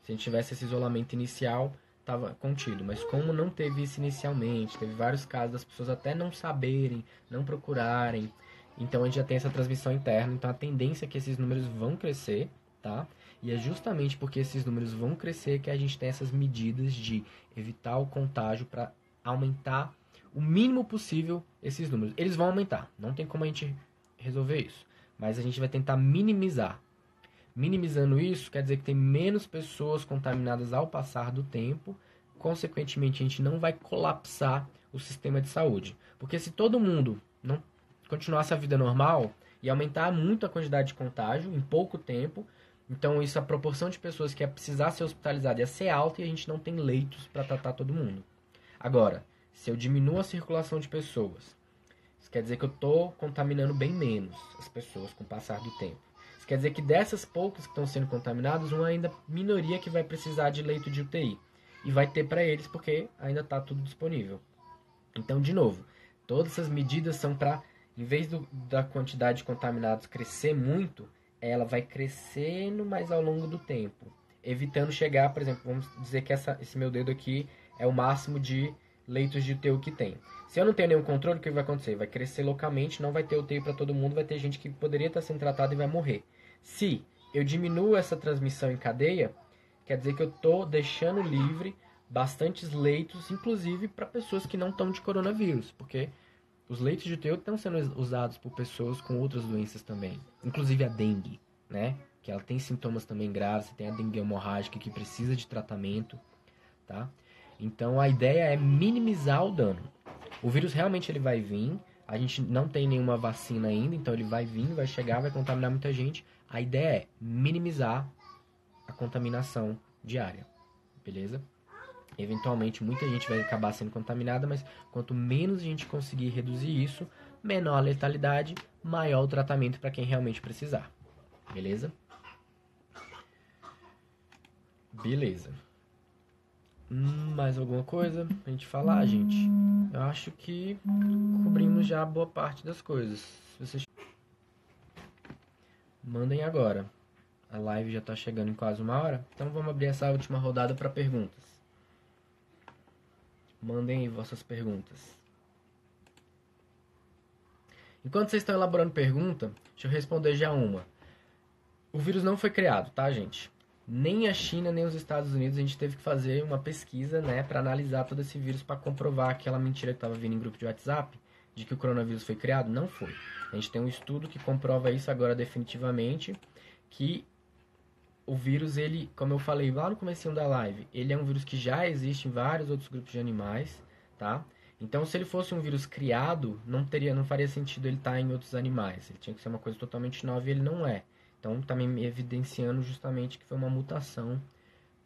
Se a gente tivesse esse isolamento inicial, estava contido. Mas como não teve isso inicialmente, teve vários casos das pessoas até não saberem, não procurarem. Então a gente já tem essa transmissão interna. Então a tendência é que esses números vão crescer, tá? E é justamente porque esses números vão crescer que a gente tem essas medidas de evitar o contágio para aumentar o mínimo possível esses números. Eles vão aumentar, não tem como a gente resolver isso. Mas a gente vai tentar minimizar. Minimizando isso, quer dizer que tem menos pessoas contaminadas ao passar do tempo, consequentemente a gente não vai colapsar o sistema de saúde. Porque se todo mundo não continuasse a vida normal, ia aumentar muito a quantidade de contágio em pouco tempo, então isso, a proporção de pessoas que ia precisar ser hospitalizada ia ser alta e a gente não tem leitos para tratar todo mundo. Agora, se eu diminuo a circulação de pessoas, isso quer dizer que eu estou contaminando bem menos as pessoas com o passar do tempo. Isso quer dizer que dessas poucas que estão sendo contaminadas, uma ainda minoria que vai precisar de leito de UTI. E vai ter para eles porque ainda está tudo disponível. Então, de novo, todas essas medidas são para, em vez da quantidade de contaminados crescer muito, ela vai crescendo mais ao longo do tempo. Evitando chegar, por exemplo, vamos dizer que esse meu dedo aqui é o máximo de leitos de UTI que tem. Se eu não tenho nenhum controle, o que vai acontecer? Vai crescer loucamente, não vai ter UTI para todo mundo, vai ter gente que poderia estar sendo tratada e vai morrer. Se eu diminuo essa transmissão em cadeia, quer dizer que eu estou deixando livre bastantes leitos, inclusive para pessoas que não estão de coronavírus, porque os leitos de UTI estão sendo usados por pessoas com outras doenças também, inclusive a dengue, né? Que ela tem sintomas também graves, você tem a dengue hemorrágica que precisa de tratamento, tá? Então a ideia é minimizar o dano. O vírus realmente ele vai vir, a gente não tem nenhuma vacina ainda, então ele vai vir, vai chegar, vai contaminar muita gente. A ideia é minimizar a contaminação diária, beleza? Eventualmente muita gente vai acabar sendo contaminada, mas quanto menos a gente conseguir reduzir isso, menor a letalidade, maior o tratamento para quem realmente precisar, beleza? Beleza. Mais alguma coisa pra gente falar, gente? Eu acho que cobrimos já boa parte das coisas. Se vocês mandem agora. A live já tá chegando em quase 1 hora, então vamos abrir essa última rodada para perguntas. Mandem aí vossas perguntas. Enquanto vocês estão elaborando pergunta, deixa eu responder já uma. O vírus não foi criado, tá, gente? Nem a China, nem os Estados Unidos, a gente teve que fazer uma pesquisa, né, para analisar todo esse vírus, para comprovar aquela mentira que estava vindo em grupo de WhatsApp, de que o coronavírus foi criado. Não foi. A gente tem um estudo que comprova isso agora definitivamente, que o vírus, ele, como eu falei lá no comecinho da live, ele é um vírus que já existe em vários outros grupos de animais, tá? Então, se ele fosse um vírus criado, não faria sentido ele estar em outros animais. Ele tinha que ser uma coisa totalmente nova e ele não é. Então, está me evidenciando justamente que foi uma mutação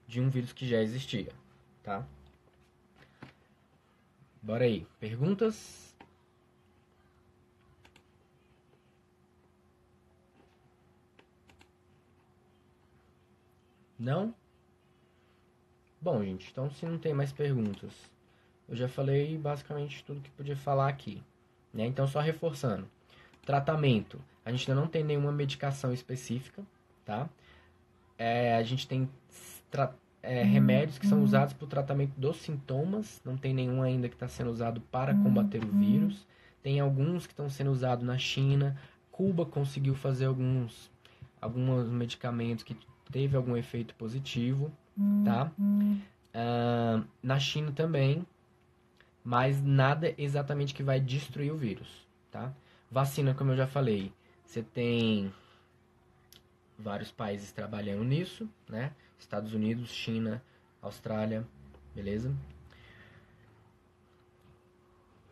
de um vírus que já existia, tá? Bora aí. Perguntas? Não? Bom, gente, então se não tem mais perguntas, eu já falei basicamente tudo que podia falar aqui, né? Então, só reforçando. Tratamento. A gente ainda não tem nenhuma medicação específica, tá? A gente tem remédios que são usados para o tratamento dos sintomas. Não tem nenhum ainda que está sendo usado para combater o vírus. Tem alguns que estão sendo usados na China. Cuba conseguiu fazer alguns medicamentos que teve algum efeito positivo, tá? Na China também, mas nada exatamente que vai destruir o vírus, tá? Vacina, como eu já falei, você tem vários países trabalhando nisso, né? Estados Unidos, China, Austrália, beleza?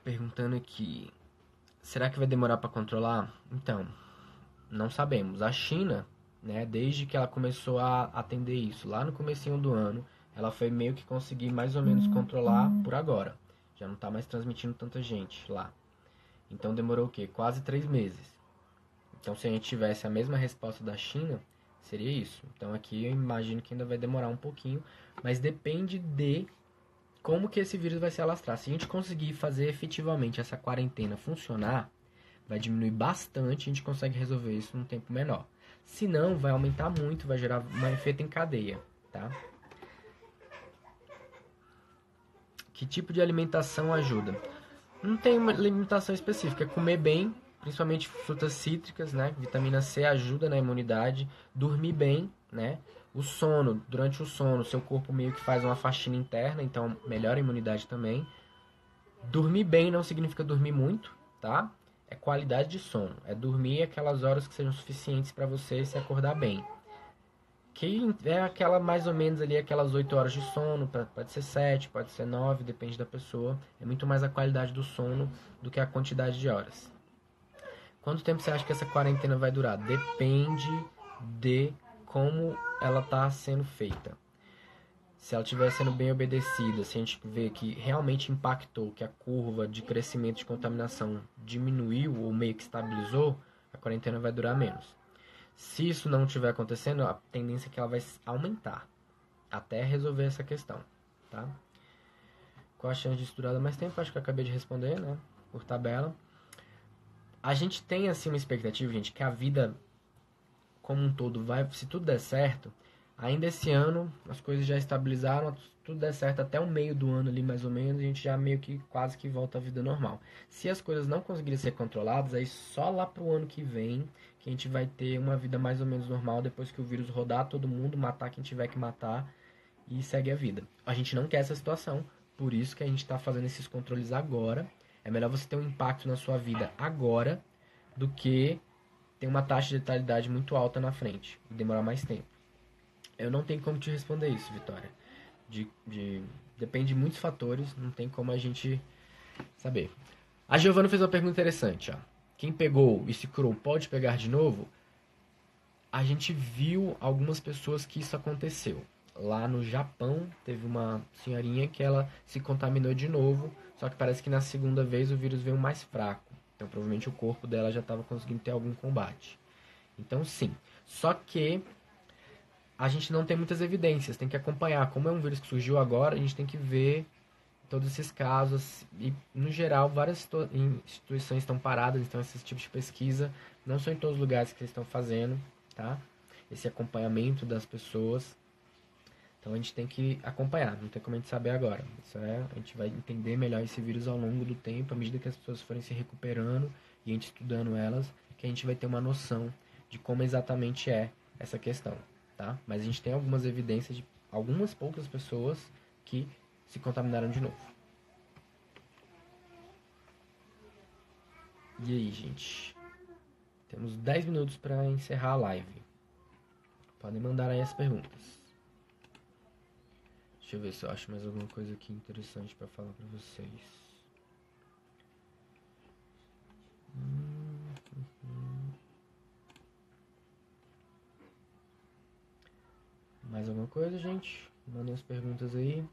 Perguntando aqui, será que vai demorar para controlar? Então, não sabemos. A China, né, desde que ela começou a atender isso, lá no comecinho do ano, ela foi meio que conseguir mais ou menos controlar por agora. Já não está mais transmitindo tanta gente lá. Então demorou o quê? Quase 3 meses. Então, se a gente tivesse a mesma resposta da China, seria isso. Então, aqui eu imagino que ainda vai demorar um pouquinho, mas depende de como que esse vírus vai se alastrar. Se a gente conseguir fazer efetivamente essa quarentena funcionar, vai diminuir bastante, a gente consegue resolver isso num tempo menor. Se não, vai aumentar muito, vai gerar um efeito em cadeia, tá? Que tipo de alimentação ajuda? Não tem uma limitação específica, é comer bem, principalmente frutas cítricas, né? Vitamina C ajuda na imunidade, dormir bem, né? O sono, durante o sono, seu corpo meio que faz uma faxina interna, então melhora a imunidade também. Dormir bem não significa dormir muito, tá? É qualidade de sono, é dormir aquelas horas que sejam suficientes para você se acordar bem. que é aquela mais ou menos ali, aquelas 8 horas de sono, pode ser 7, pode ser 9, depende da pessoa. É muito mais a qualidade do sono do que a quantidade de horas. Quanto tempo você acha que essa quarentena vai durar? Depende de como ela está sendo feita. Se ela estiver sendo bem obedecida, se a gente vê que realmente impactou, que a curva de crescimento de contaminação diminuiu ou meio que estabilizou, a quarentena vai durar menos. Se isso não estiver acontecendo, a tendência é que ela vai aumentar até resolver essa questão, tá? Qual a chance de isso durar mais tempo? Acho que eu acabei de responder, né? Por tabela. A gente tem, assim, uma expectativa, gente, que a vida como um todo vai, se tudo der certo, ainda esse ano as coisas já estabilizaram, se tudo der certo até o meio do ano ali mais ou menos, a gente já meio que quase que volta à vida normal. Se as coisas não conseguirem ser controladas, aí só lá pro ano que vem que a gente vai ter uma vida mais ou menos normal depois que o vírus rodar todo mundo, matar quem tiver que matar e segue a vida. A gente não quer essa situação, por isso que a gente está fazendo esses controles agora. É melhor você ter um impacto na sua vida agora do que ter uma taxa de letalidade muito alta na frente e demorar mais tempo. Eu não tenho como te responder isso, Vitória. Depende de muitos fatores, não tem como a gente saber. A Giovana fez uma pergunta interessante. Ó. Quem pegou e se curou pode pegar de novo? A gente viu algumas pessoas que isso aconteceu. Lá no Japão, teve uma senhorinha que ela se contaminou de novo, só que parece que na segunda vez o vírus veio mais fraco. Então, provavelmente o corpo dela já estava conseguindo ter algum combate. Então, sim. Só que a gente não tem muitas evidências, tem que acompanhar. Como é um vírus que surgiu agora, a gente tem que ver todos esses casos. E, no geral, várias instituições estão paradas, então esses tipos de pesquisa não são em todos os lugares que eles estão fazendo, tá? Esse acompanhamento das pessoas. Então a gente tem que acompanhar, não tem como a gente saber agora. Isso a gente vai entender melhor esse vírus ao longo do tempo, à medida que as pessoas forem se recuperando e a gente estudando elas, que a gente vai ter uma noção de como exatamente é essa questão, tá? Mas a gente tem algumas evidências de algumas poucas pessoas que se contaminaram de novo. E aí, gente? Temos 10 minutos para encerrar a live. Podem mandar aí as perguntas. Deixa eu ver se eu acho mais alguma coisa aqui interessante para falar para vocês. Mais alguma coisa, gente? Mandem as perguntas aí.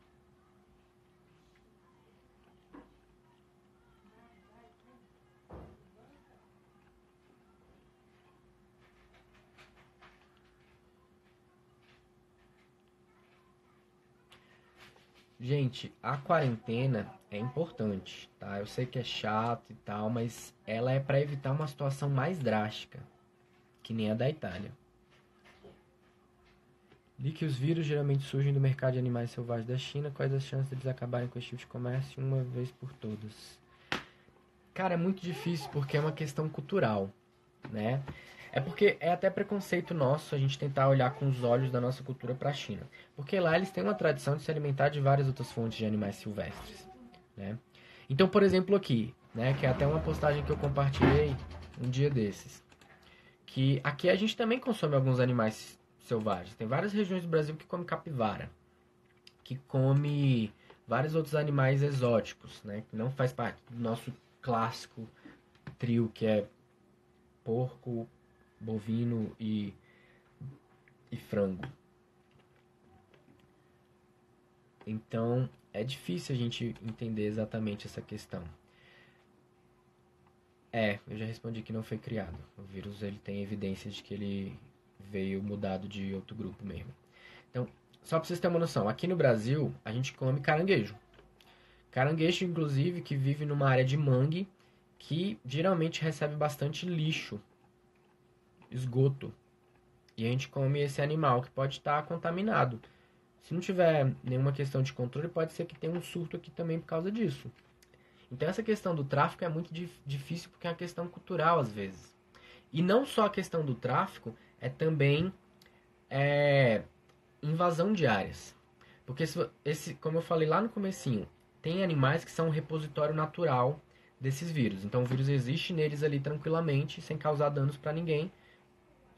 Gente, a quarentena é importante, tá? Eu sei que é chato e tal, mas ela é para evitar uma situação mais drástica, que nem a da Itália. Li que os vírus geralmente surgem do mercado de animais selvagens da China. Quais as chances de eles acabarem com esse tipo de comércio uma vez por todas? Cara, é muito difícil porque é uma questão cultural, né? É porque é até preconceito nosso a gente tentar olhar com os olhos da nossa cultura para a China. Porque lá eles têm uma tradição de se alimentar de várias outras fontes de animais silvestres, né? Então, por exemplo, aqui, né, que é até uma postagem que eu compartilhei um dia desses, que aqui a gente também consome alguns animais selvagens. Tem várias regiões do Brasil que come capivara, que come vários outros animais exóticos, né, que não faz parte do nosso clássico trio que é porco, bovino e frango. Então é difícil a gente entender exatamente essa questão. Eu já respondi que não foi criado. O vírus ele tem evidências de que ele veio mudado de outro grupo mesmo. Então, só para vocês terem uma noção, aqui no Brasil a gente come caranguejo. Caranguejo, inclusive, que vive numa área de mangue que geralmente recebe bastante lixo, esgoto. E a gente come esse animal que pode estar contaminado. Se não tiver nenhuma questão de controle, pode ser que tenha um surto aqui também por causa disso. Então essa questão do tráfico é muito difícil porque é uma questão cultural às vezes. E não só a questão do tráfico, é também invasão de áreas. Porque como eu falei lá no comecinho, tem animais que são um repositório natural desses vírus. Então o vírus existe neles ali tranquilamente, sem causar danos para ninguém.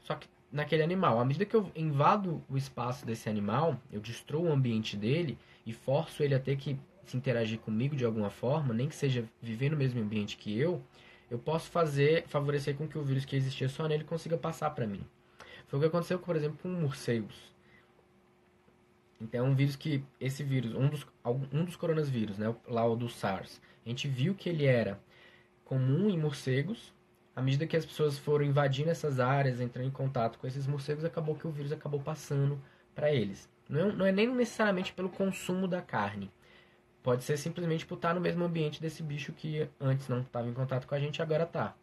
Só que naquele animal. À medida que eu invado o espaço desse animal, eu destruo o ambiente dele e forço ele a ter que se interagir comigo de alguma forma, nem que seja viver no mesmo ambiente que eu posso favorecer com que o vírus que existia só nele consiga passar para mim. Foi o que aconteceu, por exemplo, com morcegos. Então, é um vírus que, esse vírus, um dos coronavírus, né, lá o do SARS, a gente viu que ele era comum em morcegos. À medida que as pessoas foram invadindo essas áreas, entrando em contato com esses morcegos, acabou que o vírus acabou passando para eles. Não é nem necessariamente pelo consumo da carne. Pode ser simplesmente por estar no mesmo ambiente desse bicho que antes não estava em contato com a gente e agora está.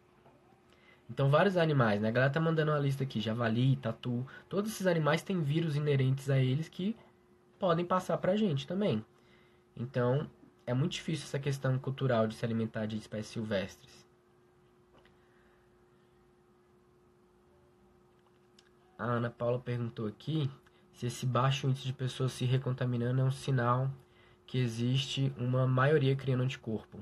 Então, vários animais, né? A galera tá mandando uma lista aqui: javali, tatu. Todos esses animais têm vírus inerentes a eles que podem passar pra gente também. Então, é muito difícil essa questão cultural de se alimentar de espécies silvestres. A Ana Paula perguntou aqui se esse baixo índice de pessoas se recontaminando é um sinal que existe uma maioria criando anticorpo.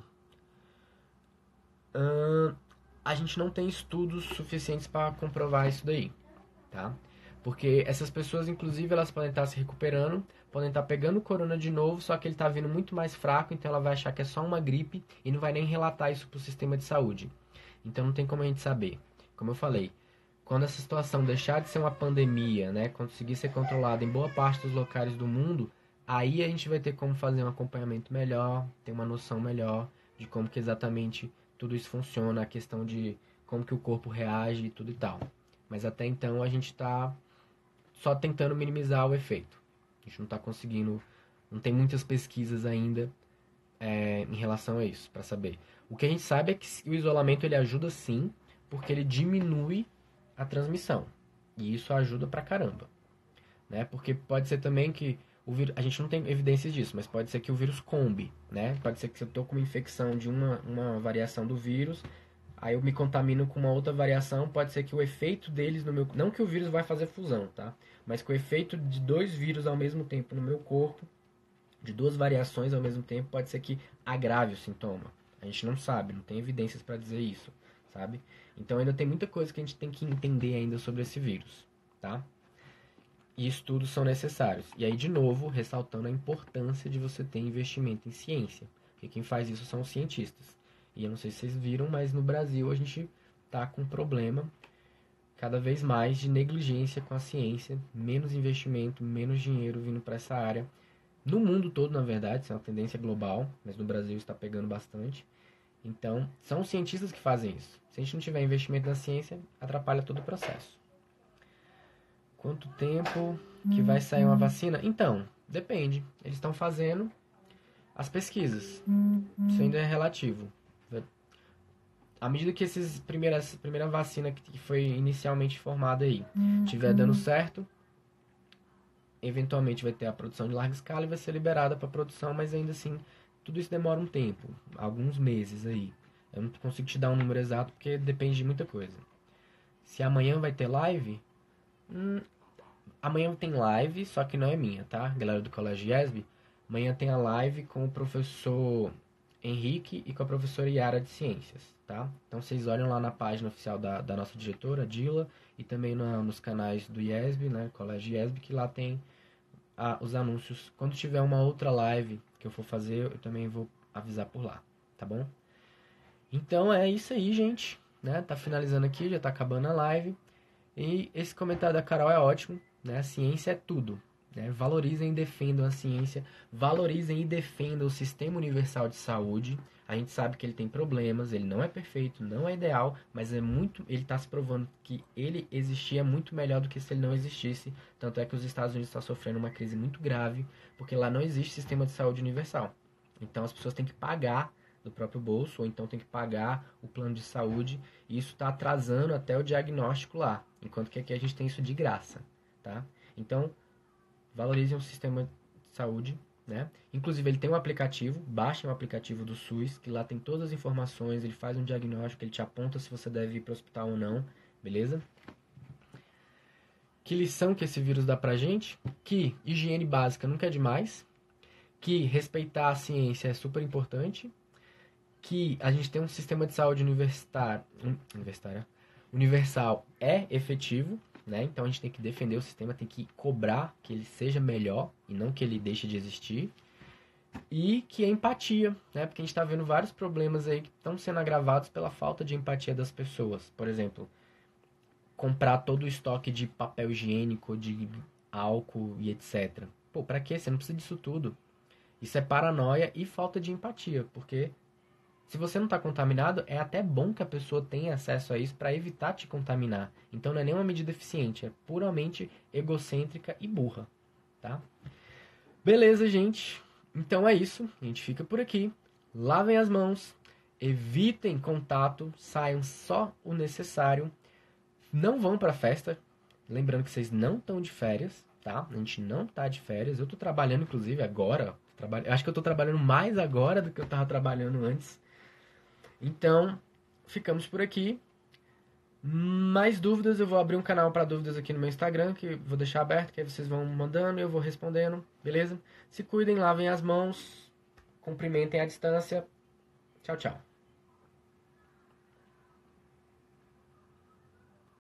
A gente não tem estudos suficientes para comprovar isso daí, tá? Porque essas pessoas, inclusive, elas podem estar se recuperando, podem estar pegando corona de novo, só que ele está vindo muito mais fraco, então ela vai achar que é só uma gripe e não vai nem relatar isso para o sistema de saúde. Então não tem como a gente saber. Como eu falei, quando essa situação deixar de ser uma pandemia, né, conseguir ser controlada em boa parte dos locais do mundo, aí a gente vai ter como fazer um acompanhamento melhor, ter uma noção melhor de como que exatamente tudo isso funciona, a questão de como que o corpo reage e tudo e tal. Mas até então a gente está só tentando minimizar o efeito. A gente não está conseguindo, não tem muitas pesquisas ainda em relação a isso, para saber. O que a gente sabe é que o isolamento ele ajuda sim, porque ele diminui a transmissão. E isso ajuda pra caramba. Né? Porque pode ser também que o vírus, a gente não tem evidências disso, mas pode ser que o vírus combe, né? Pode ser que se eu tô com uma infecção de uma variação do vírus, aí eu me contamino com uma outra variação, pode ser que o efeito deles no meu... Não que o vírus vai fazer fusão, tá? Mas que o efeito de dois vírus ao mesmo tempo no meu corpo, de duas variações ao mesmo tempo, pode ser que agrave o sintoma. A gente não sabe, não tem evidências para dizer isso, sabe? Então ainda tem muita coisa que a gente tem que entender ainda sobre esse vírus, tá? E estudos são necessários. E aí, de novo, ressaltando a importância de você ter investimento em ciência. Porque quem faz isso são os cientistas. E eu não sei se vocês viram, mas no Brasil a gente tá com um problema cada vez mais de negligência com a ciência, menos investimento, menos dinheiro vindo para essa área. No mundo todo, na verdade, isso é uma tendência global, mas no Brasil está pegando bastante. Então, são os cientistas que fazem isso. Se a gente não tiver investimento na ciência, atrapalha todo o processo. Quanto tempo que vai sair uma vacina? Então, depende. Eles estão fazendo as pesquisas. Isso ainda é relativo. À medida que primeira vacina que foi inicialmente formada aí estiver dando certo, eventualmente vai ter a produção de larga escala e vai ser liberada para produção, mas ainda assim, tudo isso demora um tempo, alguns meses aí. Eu não consigo te dar um número exato porque depende de muita coisa. Se amanhã vai ter live, amanhã tem live, só que não é minha, tá? Galera do Colégio IESB, amanhã tem a live com o professor Henrique e com a professora Yara de Ciências, tá? Então vocês olham lá na página oficial da nossa diretora, Dila, e também nos canais do IESB, né? Colégio IESB, que lá tem os anúncios. Quando tiver uma outra live que eu for fazer, eu também vou avisar por lá, tá bom? Então é isso aí, gente, né? Tá finalizando aqui, já tá acabando a live. E esse comentário da Carol é ótimo, né? A ciência é tudo, né? Valorizem e defendam a ciência, valorizem e defendam o Sistema Universal de Saúde. A gente sabe que ele tem problemas, ele não é perfeito, não é ideal, mas ele está se provando que ele existia muito melhor do que se ele não existisse. Tanto é que os Estados Unidos estão sofrendo uma crise muito grave, porque lá não existe sistema de saúde universal. Então as pessoas têm que pagar do próprio bolso, ou então tem que pagar o plano de saúde, e isso está atrasando até o diagnóstico lá, enquanto que aqui a gente tem isso de graça, tá? Então, valorizem o sistema de saúde, né? Inclusive, ele tem um aplicativo, baixem o aplicativo do SUS, que lá tem todas as informações, ele faz um diagnóstico, ele te aponta se você deve ir para o hospital ou não, beleza? Que lição que esse vírus dá pra gente? Que higiene básica nunca é demais, que respeitar a ciência é super importante, que a gente tem um sistema de saúde universal é efetivo, né? Então a gente tem que defender o sistema, tem que cobrar que ele seja melhor e não que ele deixe de existir. E que é empatia, né? Porque a gente está vendo vários problemas aí que estão sendo agravados pela falta de empatia das pessoas. Por exemplo, comprar todo o estoque de papel higiênico, de álcool e etc. Pô, pra quê? Você não precisa disso tudo. Isso é paranoia e falta de empatia, porque se você não está contaminado, é até bom que a pessoa tenha acesso a isso para evitar te contaminar. Então não é nenhuma medida eficiente, é puramente egocêntrica e burra, tá? Beleza, gente. Então é isso. A gente fica por aqui. Lavem as mãos, evitem contato, saiam só o necessário. Não vão para festa. Lembrando que vocês não estão de férias, tá? A gente não tá de férias. Eu tô trabalhando, inclusive, agora. Acho que eu tô trabalhando mais agora do que eu tava trabalhando antes. Então, ficamos por aqui. Mais dúvidas, eu vou abrir um canal para dúvidas aqui no meu Instagram, que vou deixar aberto, que aí vocês vão mandando e eu vou respondendo, beleza? Se cuidem, lavem as mãos, cumprimentem à distância. Tchau, tchau.